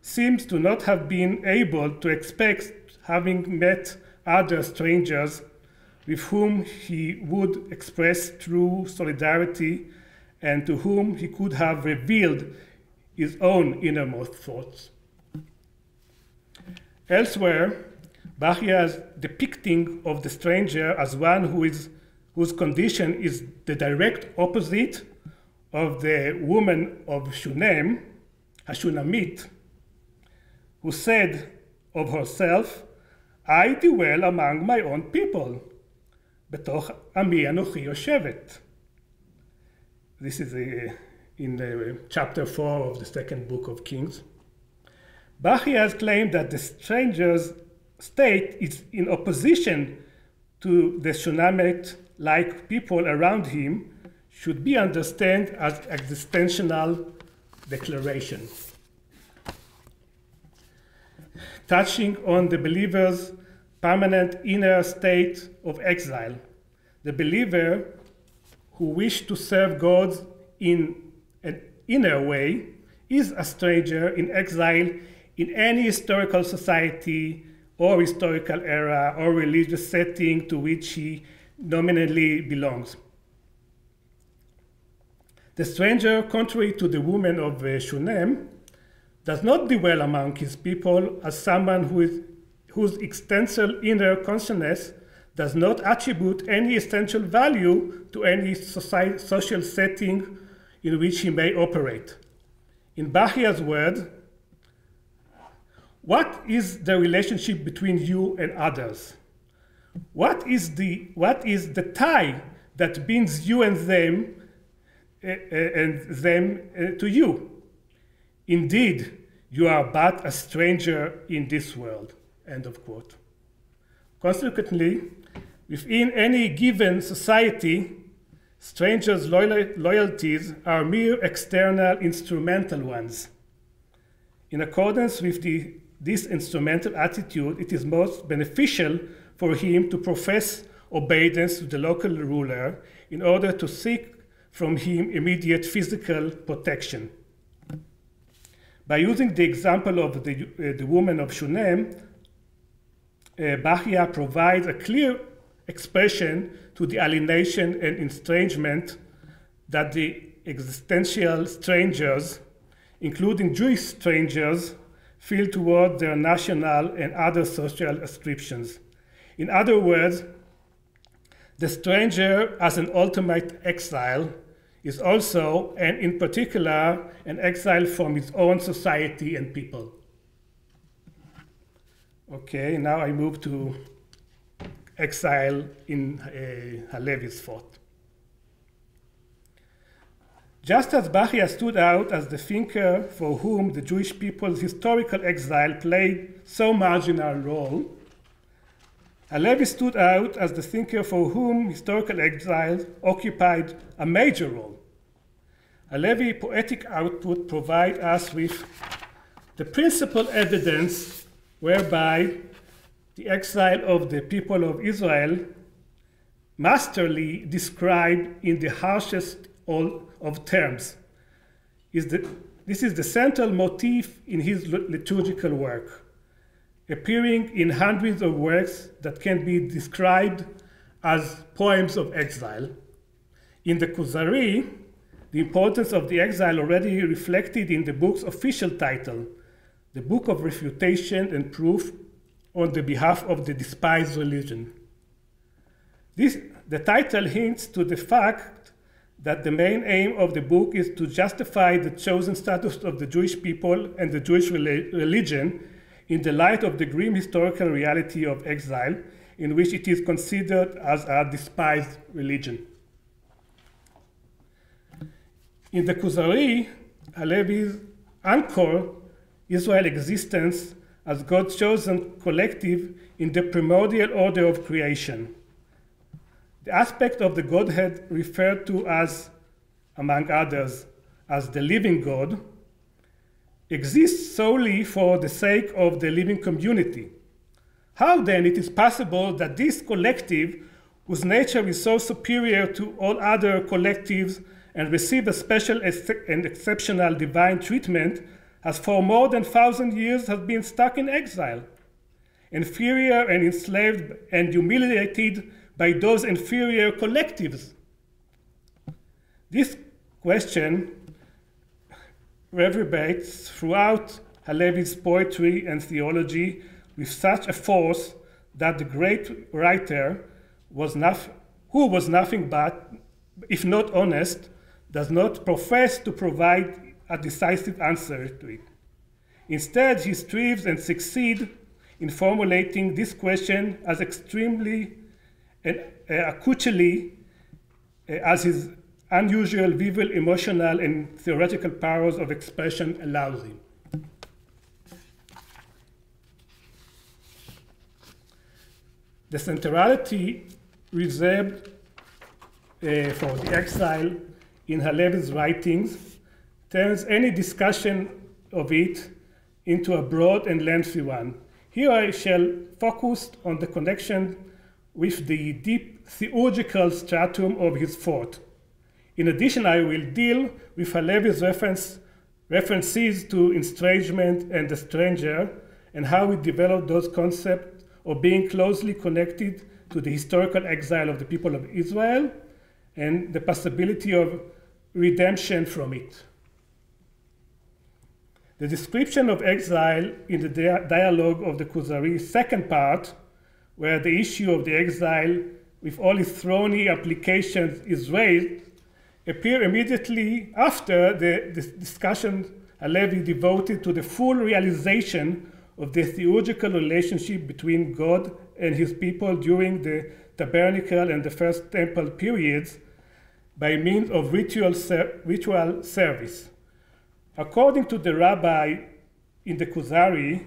seems to not have been able to expect, having met other strangers with whom he would express true solidarity and to whom he could have revealed his own innermost thoughts. Elsewhere, Bahya's depicting of the stranger as one whose condition is the direct opposite of the woman of Shunem, Hashunamit, who said of herself, "I dwell among my own people, בתוך עמי אנוכי יושבת." This is in the chapter 4 of the second book of Kings. Bahya has claimed that the stranger's state is in opposition to the Shunammite-like people around him should be understood as existential declaration. touching on the believer's permanent inner state of exile. The believer who wishes to serve God in an inner way is a stranger in exile in any historical society or historical era or religious setting to which he nominally belongs. The stranger, contrary to the woman of Shunem, does not dwell among his people as someone whose existential inner consciousness does not attribute any essential value to any social setting in which he may operate. In Bahya's word, what is the relationship between you and others? What is the tie that binds you and them to you? Indeed, you are but a stranger in this world. End of quote. Consequently, within any given society, strangers' loyalties are mere external instrumental ones. In accordance with this instrumental attitude, it is most beneficial for him to profess obedience to the local ruler in order to seek from him immediate physical protection. By using the example of the woman of Shunem, Bahya provides a clear expression to the alienation and estrangement that the existential strangers, including Jewish strangers, feel toward their national and other social ascriptions. In other words, the stranger as an ultimate exile is also, and in particular, an exile from his own society and people. Okay, now I move to exile in Halevi's thought. Just as Bahya stood out as the thinker for whom the Jewish people's historical exile played so marginal a role, Halevi stood out as the thinker for whom historical exile occupied a major role. Halevi's poetic output provides us with the principal evidence whereby the exile of the people of Israel, masterly described in the harshest of terms, this is the central motif in his liturgical work, appearing in hundreds of works that can be described as poems of exile. In the Kuzari, the importance of the exile already reflected in the book's official title, the Book of Refutation and Proof on the behalf of the despised religion. The title hints to the fact that the main aim of the book is to justify the chosen status of the Jewish people and the Jewish religion in the light of the grim historical reality of exile, in which it is considered as a despised religion. In the Kuzari, Halevi's anchor Israel's existence as God's chosen collective in the primordial order of creation. The aspect of the Godhead referred to as, among others, as the living God, exists solely for the sake of the living community. How then it is possible that this collective, whose nature is so superior to all other collectives and receive a special and exceptional divine treatment, has for more than 1,000 years has been stuck in exile, inferior and enslaved and humiliated by those inferior collectives? This question reverberates throughout Halevi's poetry and theology with such a force that the great writer, who was nothing but, if not honest, does not profess to provide a decisive answer to it. Instead, he strives and succeeds in formulating this question as extremely and acutely as his unusual, vivid, emotional, and theoretical powers of expression allows him. The centrality reserved for the exile in Halevi's writings turns any discussion of it into a broad and lengthy one. Here I shall focus on the connection with the deep theological stratum of his thought. In addition, I will deal with Halevi's references to estrangement and the stranger, and how he developed those concepts of being closely connected to the historical exile of the people of Israel and the possibility of redemption from it. The description of exile in the dialogue of the Kuzari second part, where the issue of the exile with all its thorny applications is raised, appear immediately after the discussion Halevi devoted to the full realization of the theological relationship between God and his people during the tabernacle and the first temple periods by means of ritual service. According to the rabbi in the Kuzari,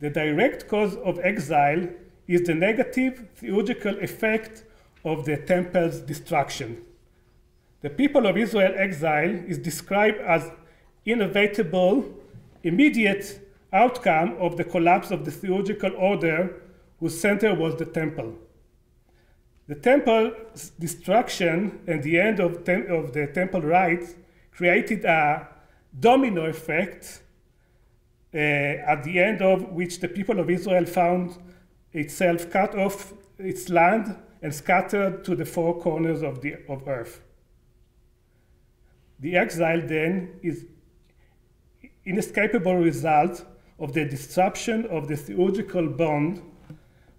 the direct cause of exile is the negative theological effect of the temple's destruction. The people of Israel exile is described as inevitable, immediate outcome of the collapse of the theological order whose center was the temple. The temple's destruction and the end of the temple rites created a domino effect at the end of which the people of Israel found itself cut off its land and scattered to the four corners of earth. The exile then is inescapable result of the disruption of the theological bond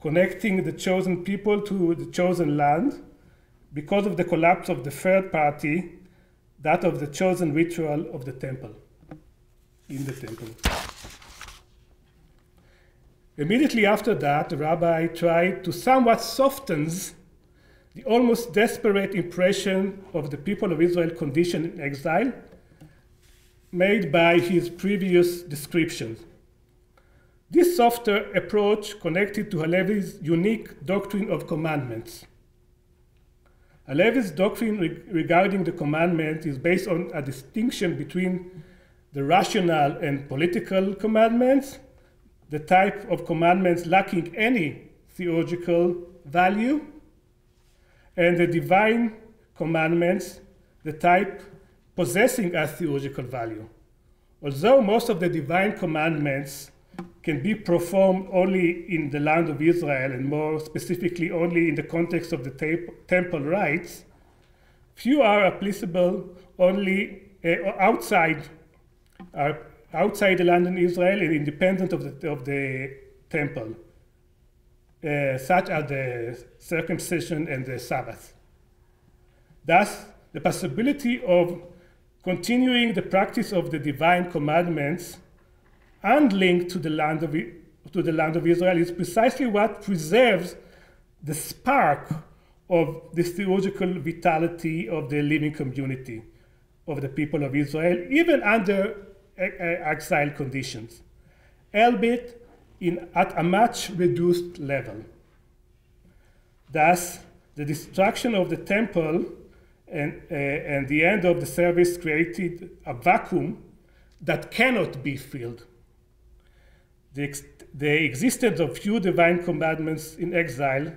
connecting the chosen people to the chosen land because of the collapse of the third party, that of the chosen ritual of the temple, in the temple. Immediately after that, the rabbi tried to somewhat soften the almost desperate impression of the people of Israel condition in exile made by his previous descriptions. This softer approach connected to Halevi's unique doctrine of commandments. Halevi's doctrine regarding the commandment is based on a distinction between the rational and political commandments, the type of commandments lacking any theological value, and the divine commandments, the type possessing a theological value. Although most of the divine commandments can be performed only in the land of Israel, and more specifically only in the context of the temple rites, few are applicable only outside the land in Israel and independent of the temple, such as the circumcision and the Sabbath. Thus, the possibility of continuing the practice of the divine commandments unlinked to the land of Israel is precisely what preserves the spark of the theological vitality of the living community of the people of Israel, even under exile conditions, albeit at a much reduced level. Thus, the destruction of the temple and the end of the service created a vacuum that cannot be filled. The existence of few divine commandments in exile,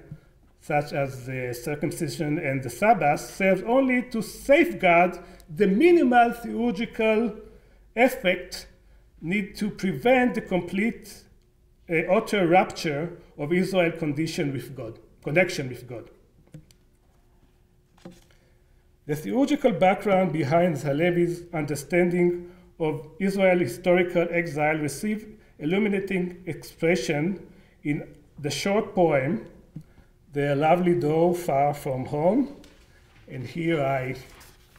such as the circumcision and the Sabbath, serves only to safeguard the minimal theological effect need to prevent the complete utter rupture of Israel's connection with God. The theological background behind Halevi's understanding of Israel's historical exile received illuminating expression in the short poem, The Lovely Door Far From Home. And here I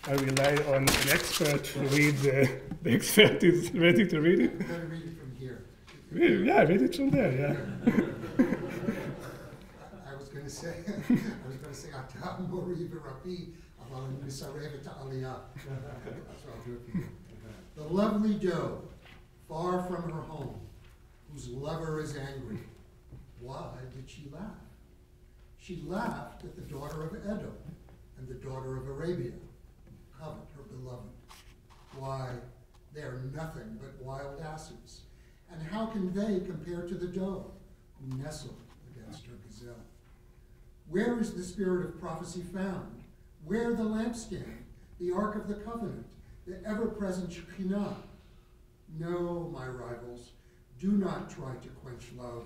rely on an expert to read. The expert is ready to read it. I'm going to read it from here. Yeah, read it from there, yeah. I was going to say, Ata Mori V'Rafi, Aval Misarevet Aliyah. So I'll do it from here. The lovely doe, far from her home, whose lover is angry. Why did she laugh? She laughed at the daughter of Edom and the daughter of Arabia, covet her beloved. Why, they are nothing but wild asses. And how can they compare to the doe, nestled against her gazelle. Where is the spirit of prophecy found? Where the lampstand, the Ark of the Covenant, the ever-present Shekinah? No, my rivals, do not try to quench love,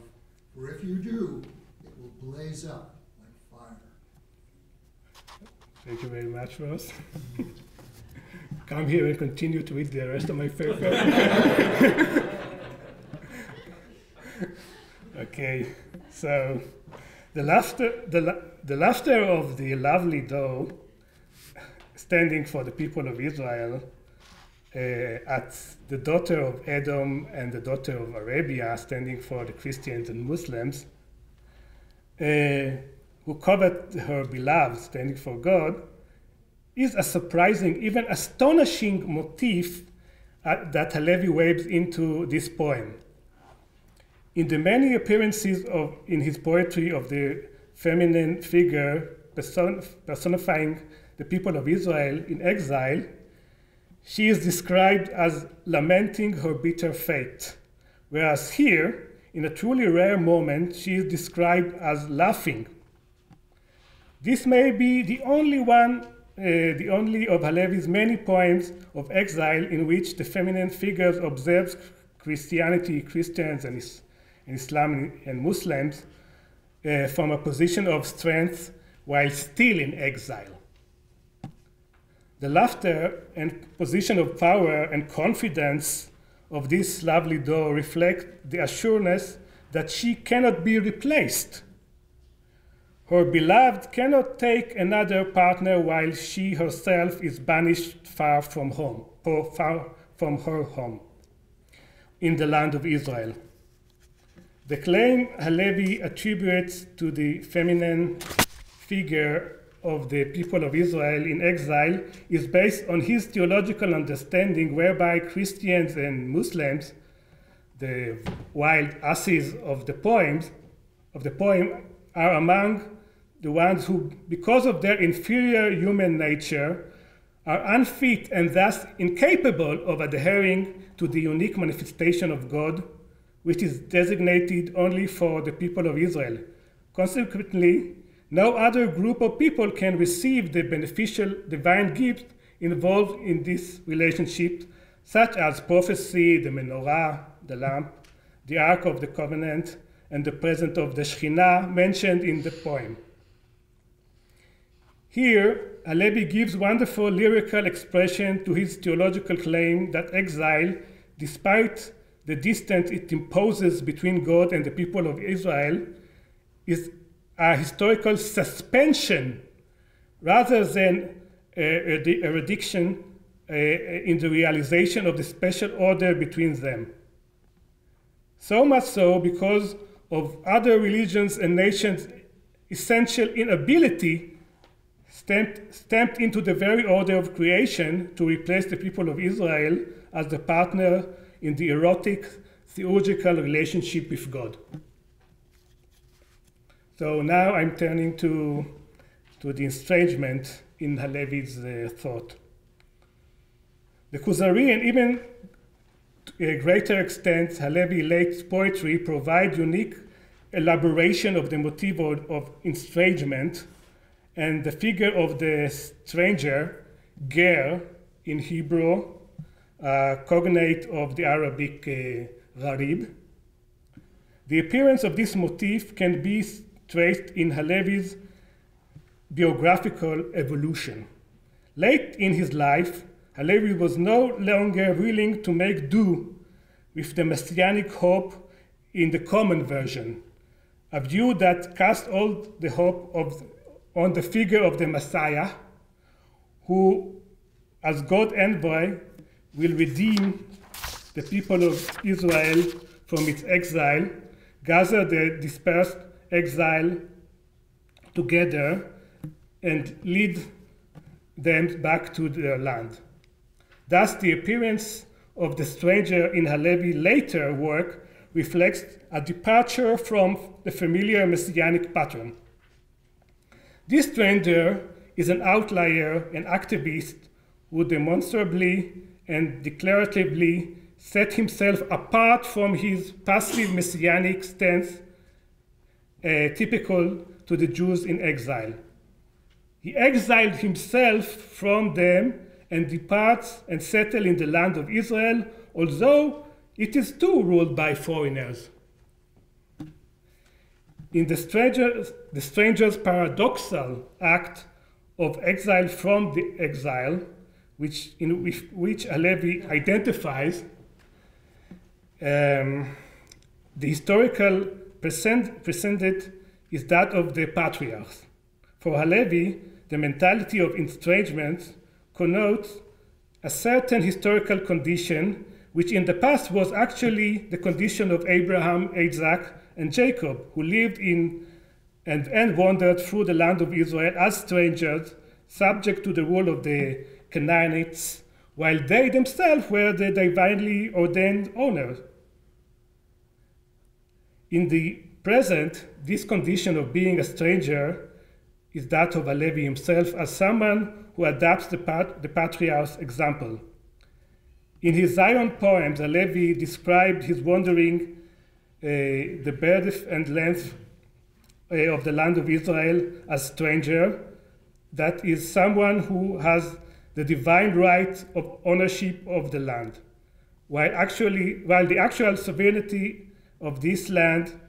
for if you do, it will blaze up like fire. Thank you very much, Ross. Come here and continue to read the rest of my paper. Okay, so the laughter of the lovely doe, standing for the people of Israel, at the daughter of Edom and the daughter of Arabia, standing for the Christians and Muslims, who covet her beloved, standing for God, is a surprising, even astonishing motif that Halevi waves into this poem. In the many appearances in his poetry of the feminine figure personifying the people of Israel in exile, she is described as lamenting her bitter fate, whereas here, in a truly rare moment, she is described as laughing. This may be the only of Halevi's many poems of exile in which the feminine figures observes Christianity, Christians, and Islam and Muslims from a position of strength while still in exile. The laughter and position of power and confidence of this lovely doe reflect the assurance that she cannot be replaced. Her beloved cannot take another partner while she herself is banished far from home, or far from her home, in the land of Israel. The claim Halevi attributes to the feminine figure of the people of Israel in exile is based on his theological understanding whereby Christians and Muslims, the wild asses of the poem, are among the ones who, because of their inferior human nature, are unfit and thus incapable of adhering to the unique manifestation of God, which is designated only for the people of Israel. Consequently, no other group of people can receive the beneficial divine gift involved in this relationship, such as prophecy, the menorah, the lamp, the Ark of the Covenant, and the presence of the Shekhinah mentioned in the poem. Here, Halevi gives wonderful lyrical expression to his theological claim that exile, despite the distance it imposes between God and the people of Israel, is a historical suspension rather than a reduction in the realization of the special order between them. So much so because of other religions and nations' essential inability stamped into the very order of creation to replace the people of Israel as the partner in the erotic theurgical relationship with God. So now I'm turning to the estrangement in Halevi's thought. The Kuzari, and even to a greater extent, Halevi late poetry provide unique elaboration of the motif of estrangement and the figure of the stranger, ger, in Hebrew, cognate of the Arabic gharib. The appearance of this motif can be traced in Halevi's biographical evolution. Late in his life, Halevi was no longer willing to make do with the messianic hope in the common version, a view that cast all the hope on the figure of the Messiah, who, as God's envoy, will redeem the people of Israel from its exile, gather the dispersed exile together, and lead them back to their land. Thus, the appearance of the stranger in Halevi's later work reflects a departure from the familiar messianic pattern. This stranger is an outlier, an activist who demonstrably and declaratively set himself apart from his passive messianic stance typical to the Jews in exile. He exiled himself from them and departs and settles in the land of Israel, although it is too ruled by foreigners. In the stranger's paradoxal act of exile from the exile, which Halevi identifies, the historical presented is that of the patriarchs. For Halevi, the mentality of estrangement connotes a certain historical condition which in the past was actually the condition of Abraham, Isaac, and Jacob, who lived in and wandered through the land of Israel as strangers, subject to the rule of the Canaanites, while they themselves were the divinely ordained owners. In the present, this condition of being a stranger is that of Halevi himself as someone who adapts the patriarch's example. In his Zion poems, Halevi described his wandering the breadth and length of the land of Israel as stranger, that is someone who has the divine right of ownership of the land, while the actual sovereignty of this land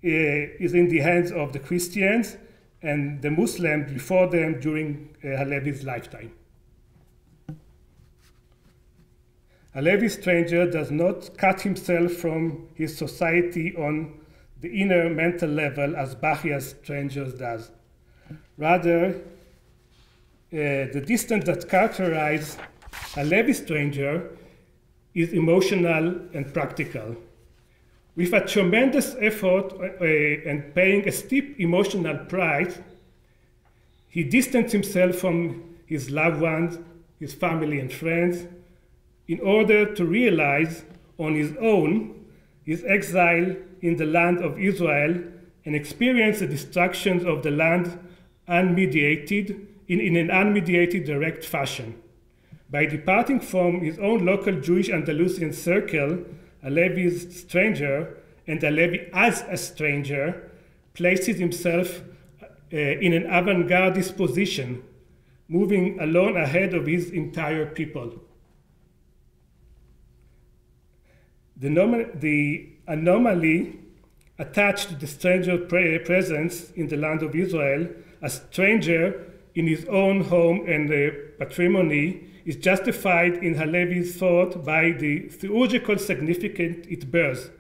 is in the hands of the Christians and the Muslims before them during Halevi's lifetime. Halevi's stranger does not cut himself from his society on the inner mental level as Bahya's stranger does. Rather, the distance that characterizes Halevi's stranger is emotional and practical. With a tremendous effort and paying a steep emotional price, he distanced himself from his loved ones, his family and friends, in order to realize on his own his exile in the land of Israel and experience the destructions of the land unmediated, in an unmediated direct fashion. By departing from his own local Jewish Andalusian circle, Halevi's stranger, and Halevi as a stranger, places himself in an avant-garde position, moving alone ahead of his entire people. The anomaly attached to the stranger's presence in the land of Israel, a stranger in his own home and patrimony, is justified in Halevi's thought by the theological significance it bears.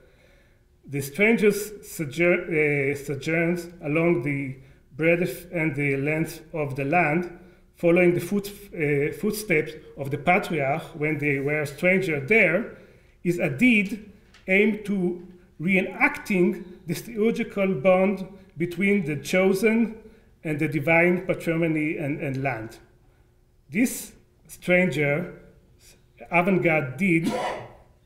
The stranger's sojourns along the breadth and the length of the land, following the footsteps of the patriarch when they were strangers there, is a deed aimed to reenacting the theological bond between the chosen and the divine patrimony and land. This stranger avant-garde deed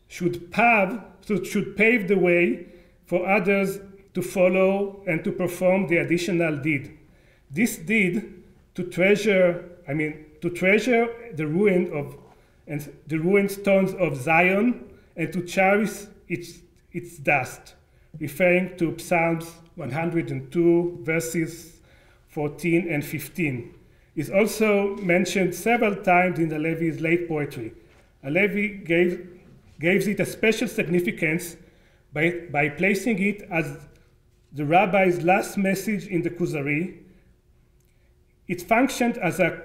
should pave the way for others to follow and to perform the additional deed. This deed to treasure the ruined stones of Zion and to cherish its dust, referring to Psalms 102 verses 14 and 15. Is also mentioned several times in Halevi's late poetry. Halevi gives it a special significance by placing it as the rabbi's last message in the Kuzari. It functioned as a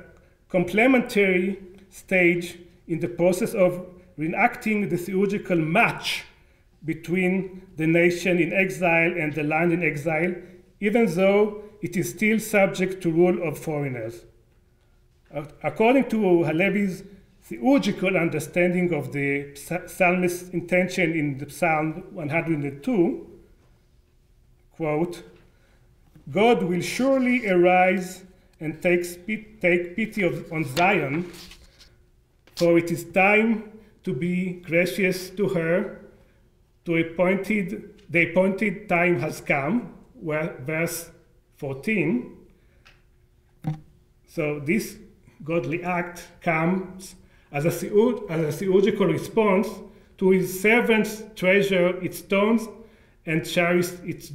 complementary stage in the process of reenacting the theological match between the nation in exile and the land in exile, even though it is still subject to rule of foreigners. According to Halevi's theological understanding of the psalmist's intention in the Psalm 102, quote, God will surely arise and take pity on Zion, for it is time to be gracious to her, the appointed time has come, verse 14. So this godly act comes as a theological response to his servants treasure its stones and cherish its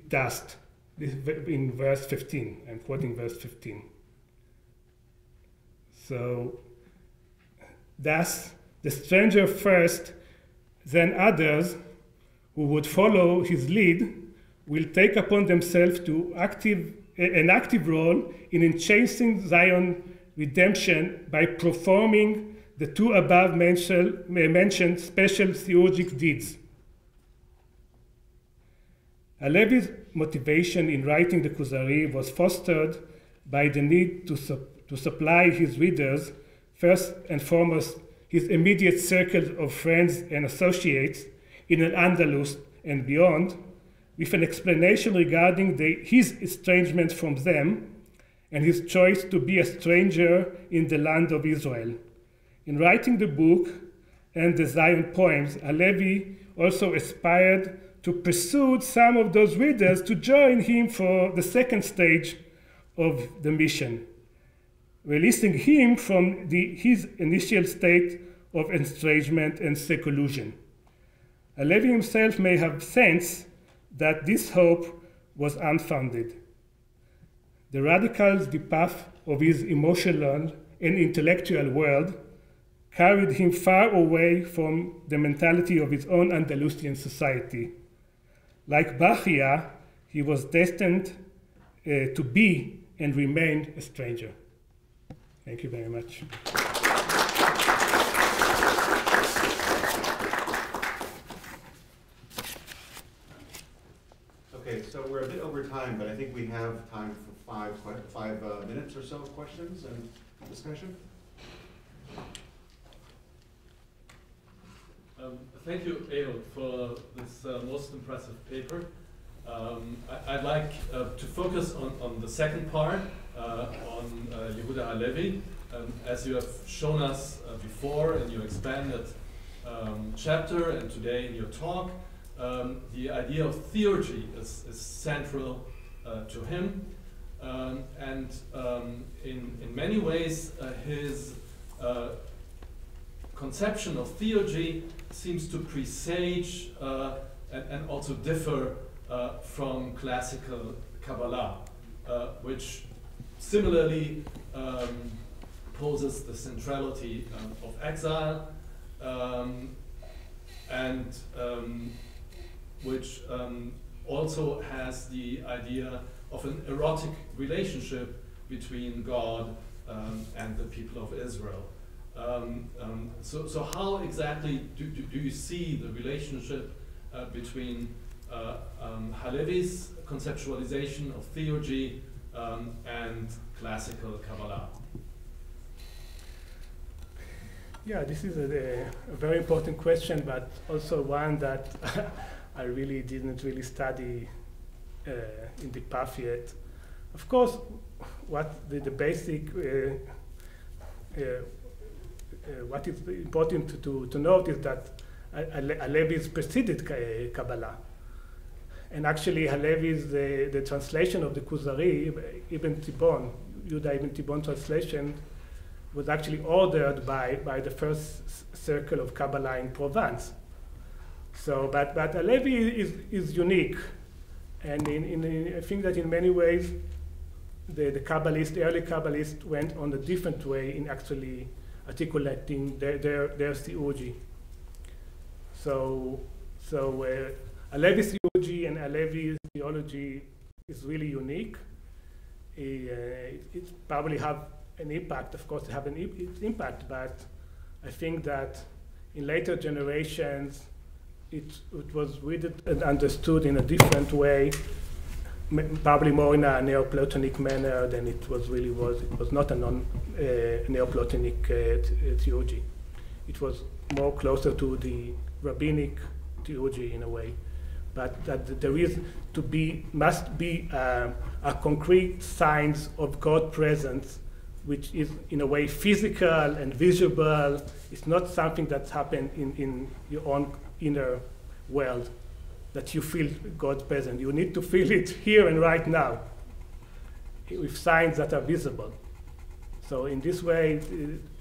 dust. This in verse 15. I'm quoting verse 15. So, thus, the stranger first, then others who would follow his lead will take upon themselves an active role in enhancing Zion's redemption by performing the two above mentioned special theurgic deeds. Halevi's motivation in writing the Kuzari was fostered by the need to supply his readers, first and foremost, his immediate circle of friends and associates in al-Andalus and beyond, with an explanation regarding his estrangement from them and his choice to be a stranger in the land of Israel. In writing the book and the Zion poems, Halevi also aspired to pursue some of those readers to join him for the second stage of the mission, releasing him from his initial state of estrangement and seclusion. Halevi himself may have sensed that this hope was unfounded. The radical path of his emotional and intellectual world carried him far away from the mentality of his own Andalusian society. Like Bahya, he was destined to be and remain a stranger. Thank you very much. Okay, so we're a bit over time, but I think we have time for five minutes or so of questions and discussion. Thank you, Ehud, for this most impressive paper. I'd like to focus on the second part, on Yehuda Halevi. As you have shown us before in your expanded chapter and today in your talk, the idea of theurgy is central to him. And in many ways, his conception of theurgy seems to presage and also differ from classical Kabbalah, which similarly poses the centrality of exile, and which also has the idea of an erotic relationship between God and the people of Israel. So how exactly do you see the relationship between Halevi's conceptualization of theurgy and classical Kabbalah? Yeah, this is a very important question, but also one that I really didn't study in the path yet. Of course, what the basic what is important to note is that Halevi's preceded Kabbalah. And actually, Halevi's the translation of the Kuzari, Yehuda Ibn Tibbon translation, was actually ordered by the first circle of Kabbalah in Provence. So, but Halevi is unique, and I think that in many ways, the early Kabbalists went on a different way in actually articulating their theurgy. So Halevi's theurgy and Halevi's theology is really unique. It probably have an impact, of course, have its impact, but I think that in later generations, it was read and understood in a different way, probably more in a Neoplatonic manner than it really was. It was not a Neoplatonic theurgy. It was more closer to the rabbinic theurgy in a way. But that there must be a concrete signs of God's presence, which is in a way physical and visible. It's not something that's happened in your own inner world, that you feel God's presence. You need to feel it here and right now, with signs that are visible. So in this way,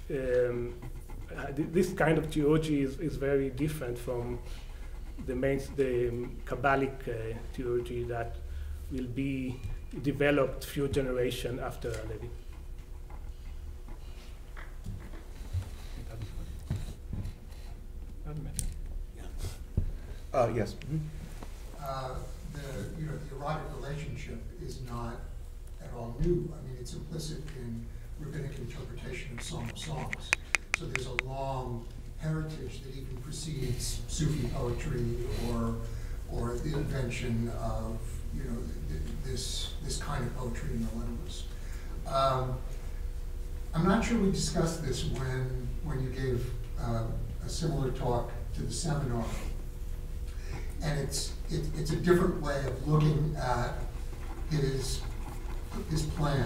this kind of theurgy is very different from the Kabbalic theology that will be developed few generations after Halevi. Yes. The erotic relationship is not at all new. I mean, it's implicit in rabbinic interpretation of Song of Songs. So there's a long heritage that even precedes Sufi poetry or the invention of this kind of poetry in the Al-Andalus. I'm not sure we discussed this when you gave a similar talk to the seminar. And it's a different way of looking at his plan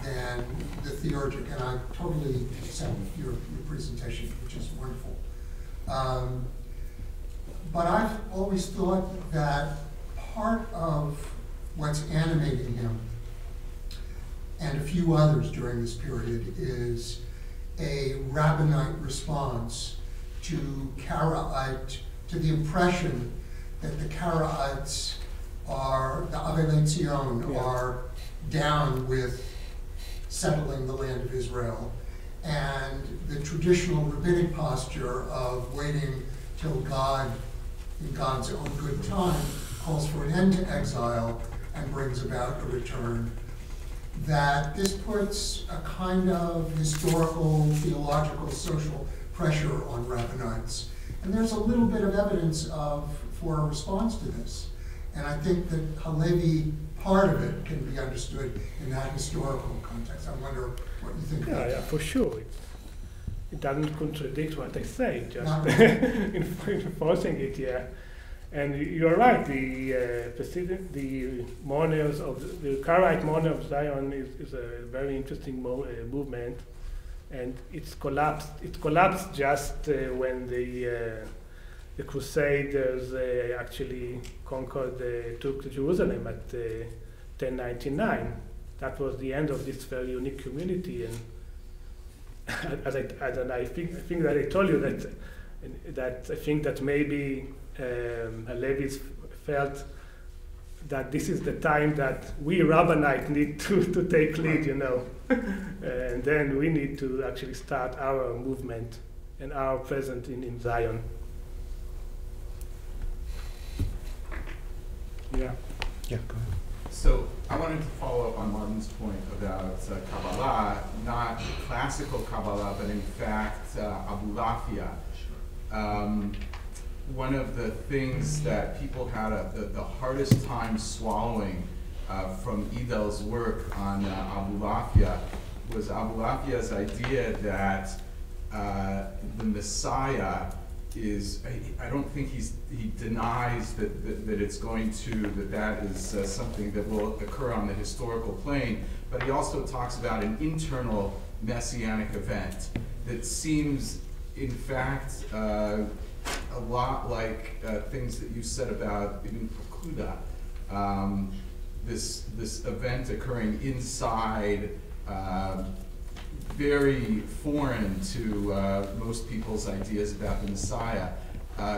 than the theurgic, and I totally accept your presentation, which is wonderful. But I've always thought that part of what's animating him and a few others during this period is a rabbinite response to Karaite, to the impression that the Karaites are, the Avelei Tzion, are down with settling the land of Israel, and the traditional rabbinic posture of waiting till God, in God's own good time, calls for an end to exile and brings about a return. That this puts a kind of historical, theological, social pressure on rabbinites. And there's a little bit of evidence for a response to this. And I think that Halevi, part of it can be understood in that historical context. I wonder what you think about that. Yeah, for sure. It doesn't contradict what I say, just enforcing it, yeah. And you're right, the mourners of the Karaite mourner of Zion is a very interesting movement, and it's collapsed. It collapsed just when the Crusaders actually took Jerusalem at 1099. That was the end of this very unique community, and I think that I told you that I think that maybe Halevis felt that this is the time that we Rabbinite need to take lead, and then we need to actually start our movement and our presence in Zion. Yeah. Yeah, go ahead. So I wanted to follow up on Martin's point about Kabbalah, not classical Kabbalah, but in fact Abulafia. One of the things that people had the hardest time swallowing from Edel's work on Abulafia was Abulafia's idea that the Messiah is, I don't think he denies that it's going to, that is something that will occur on the historical plane, but he also talks about an internal messianic event that seems, in fact, a lot like things that you said about even Paquda, this event occurring inside, very foreign to most people's ideas about the Messiah.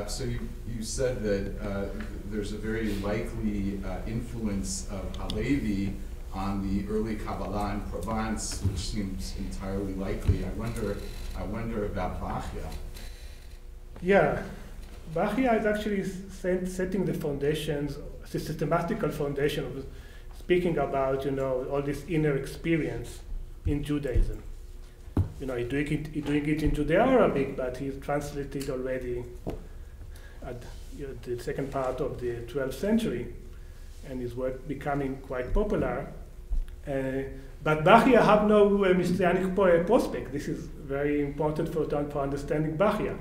So you said that there's a very likely influence of Halevi on the early Kabbalah in Provence, which seems entirely likely. I wonder about Bahya. Yeah, Bahya is actually setting the foundations, the systematical foundation of speaking about, all this inner experience in Judaism. He's doing it in Judeo-Arabic, but he's translated already at the second part of the 12th century, and his work becoming quite popular. But Bahya have no messianic prospect. This is very important for understanding Bahya.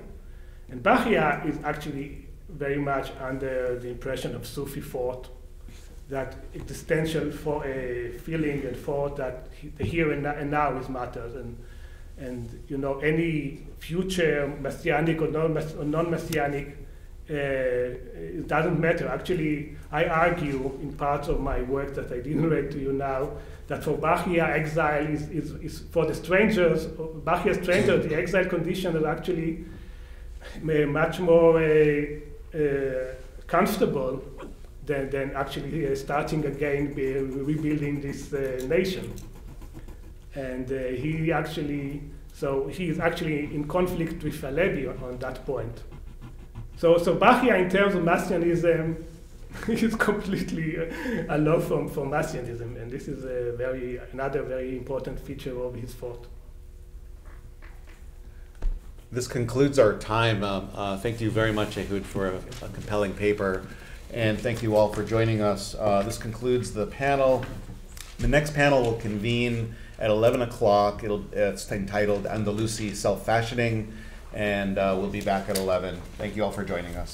And Bahya is actually very much under the impression of Sufi thought, that existential for a feeling and thought that the here and now is matters, and any future messianic or non-messianic, it doesn't matter. Actually, I argue in parts of my work that I didn't read to you now, that for Bahya, exile is for the strangers. Bahya strangers, the exile condition is actually much more comfortable than actually starting again, rebuilding this nation. And he is actually in conflict with Halevi on that point. So Bahya, in terms of Messianism, is completely aloof from Messianism, and this is another very important feature of his thought. This concludes our time. Thank you very much, Ehud, for a compelling paper, and thank you all for joining us. This concludes the panel. The next panel will convene at 11 o'clock. It's entitled Andalusi Self-Fashioning, and we'll be back at 11. Thank you all for joining us.